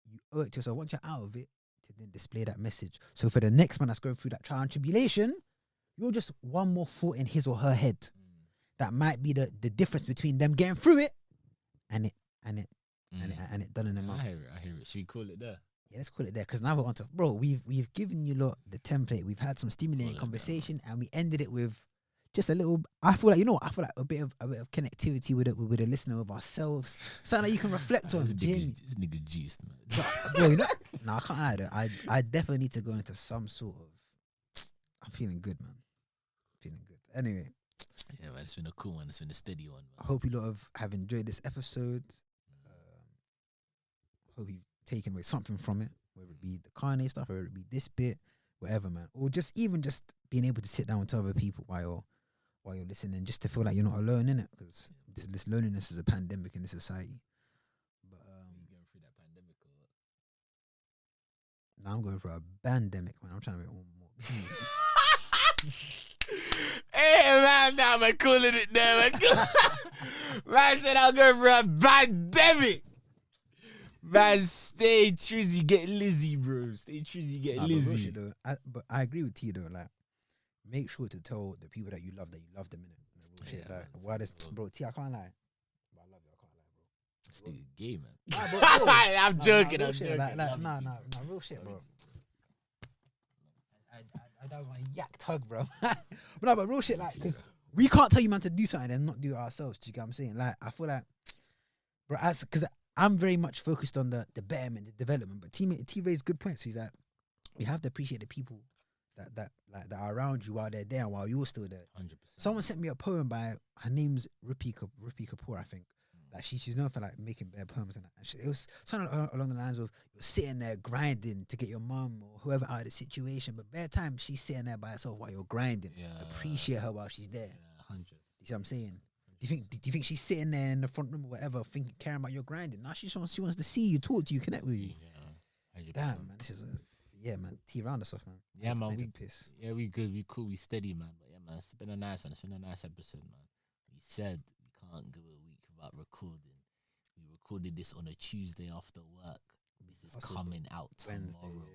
you owe it to yourself. Once you're out of it, to then display that message. So for the next man that's going through that trial and tribulation, you're just one more thought in his or her head. That might be the difference between them getting through it and it done in their mouth. I hear it. Should we call it there? Yeah, let's call it there, because now we're on to, bro, we've given you lot the template. We've had some stimulating conversation, and we ended it with just a little. I feel like a bit of connectivity with a listener of ourselves, something that you can reflect on. This nigga juiced, man. Bro, you know, no, I can't lie though. I definitely need to go into some sort of. I'm feeling good, man. Feeling good. Anyway, yeah, man, it's been a cool one. It's been a steady one, man. I hope you lot have enjoyed this episode. Hope you've taken away something from it, whether it be the Kanye stuff, whether it be this bit, whatever, man, or just being able to sit down with other people while you're listening, just to feel like you're not alone in it, because this loneliness is a pandemic in this society. But you going through that pandemic or what? now I'm going for a pandemic, man. I'm trying to make one more peace. Hey, man, now I'm calling it there, man. Man said I'm going for a pandemic. Man, stay choosy, get Lizzie, bro. Stay choosy, get Lizzie. But I agree with T though. Like, make sure to tell the people that you love them in it. Real shit. Like, why this, bro? T, I can't lie. But I love you. I can't lie, bro. This nigga gay, man. Nah, bro, I'm joking. I'm joking. Nah, real shit, bro. That was my yak tug, bro. but real shit, like, because we can't tell you, man, to do something and not do it ourselves. Do you get what I'm saying? Like, I feel like, bro, because I'm very much focused on the betterment, the development. But T raised good points. So he's like, we have to appreciate the people that are around you while they're there and while you're still there. 100%. Someone sent me a poem by, her name's Rupi Kapoor, I think. Like, she's known for like making bare poems and that. And it was something along the lines of, you're sitting there grinding to get your mum or whoever out of the situation, but bare time she's sitting there by herself while you're grinding. Yeah, appreciate her while she's there. Yeah, 100. You see what I'm saying? Do you think she's sitting there in the front room or whatever, thinking, caring about your grinding? Now she wants to see you, talk to you, connect with you. Yeah, 100%. Damn, man, this is man. T, round us off, man. Yeah, man. We piss. Yeah, we good. We cool. We steady, man. But yeah, man, it's been a nice one. It's been a nice episode, man. We said we can't go a week without recording. We recorded this on a Tuesday after work. This is coming out tomorrow,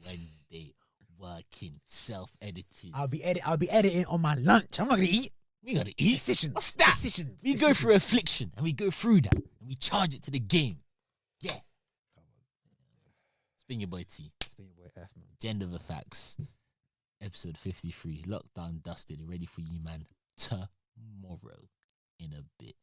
Wednesday. Working, self-editing. I'll be editing on my lunch. I'm not gonna eat. We gotta eat. Decisions. What's that? Decisions. We go through affliction and we go through that and we charge it to the game. Yeah. It's been your boy T. It's been your boy F, man. Gender of the Facts. Episode 53. Lockdown dusted. Ready for you, man. Tomorrow in a bit.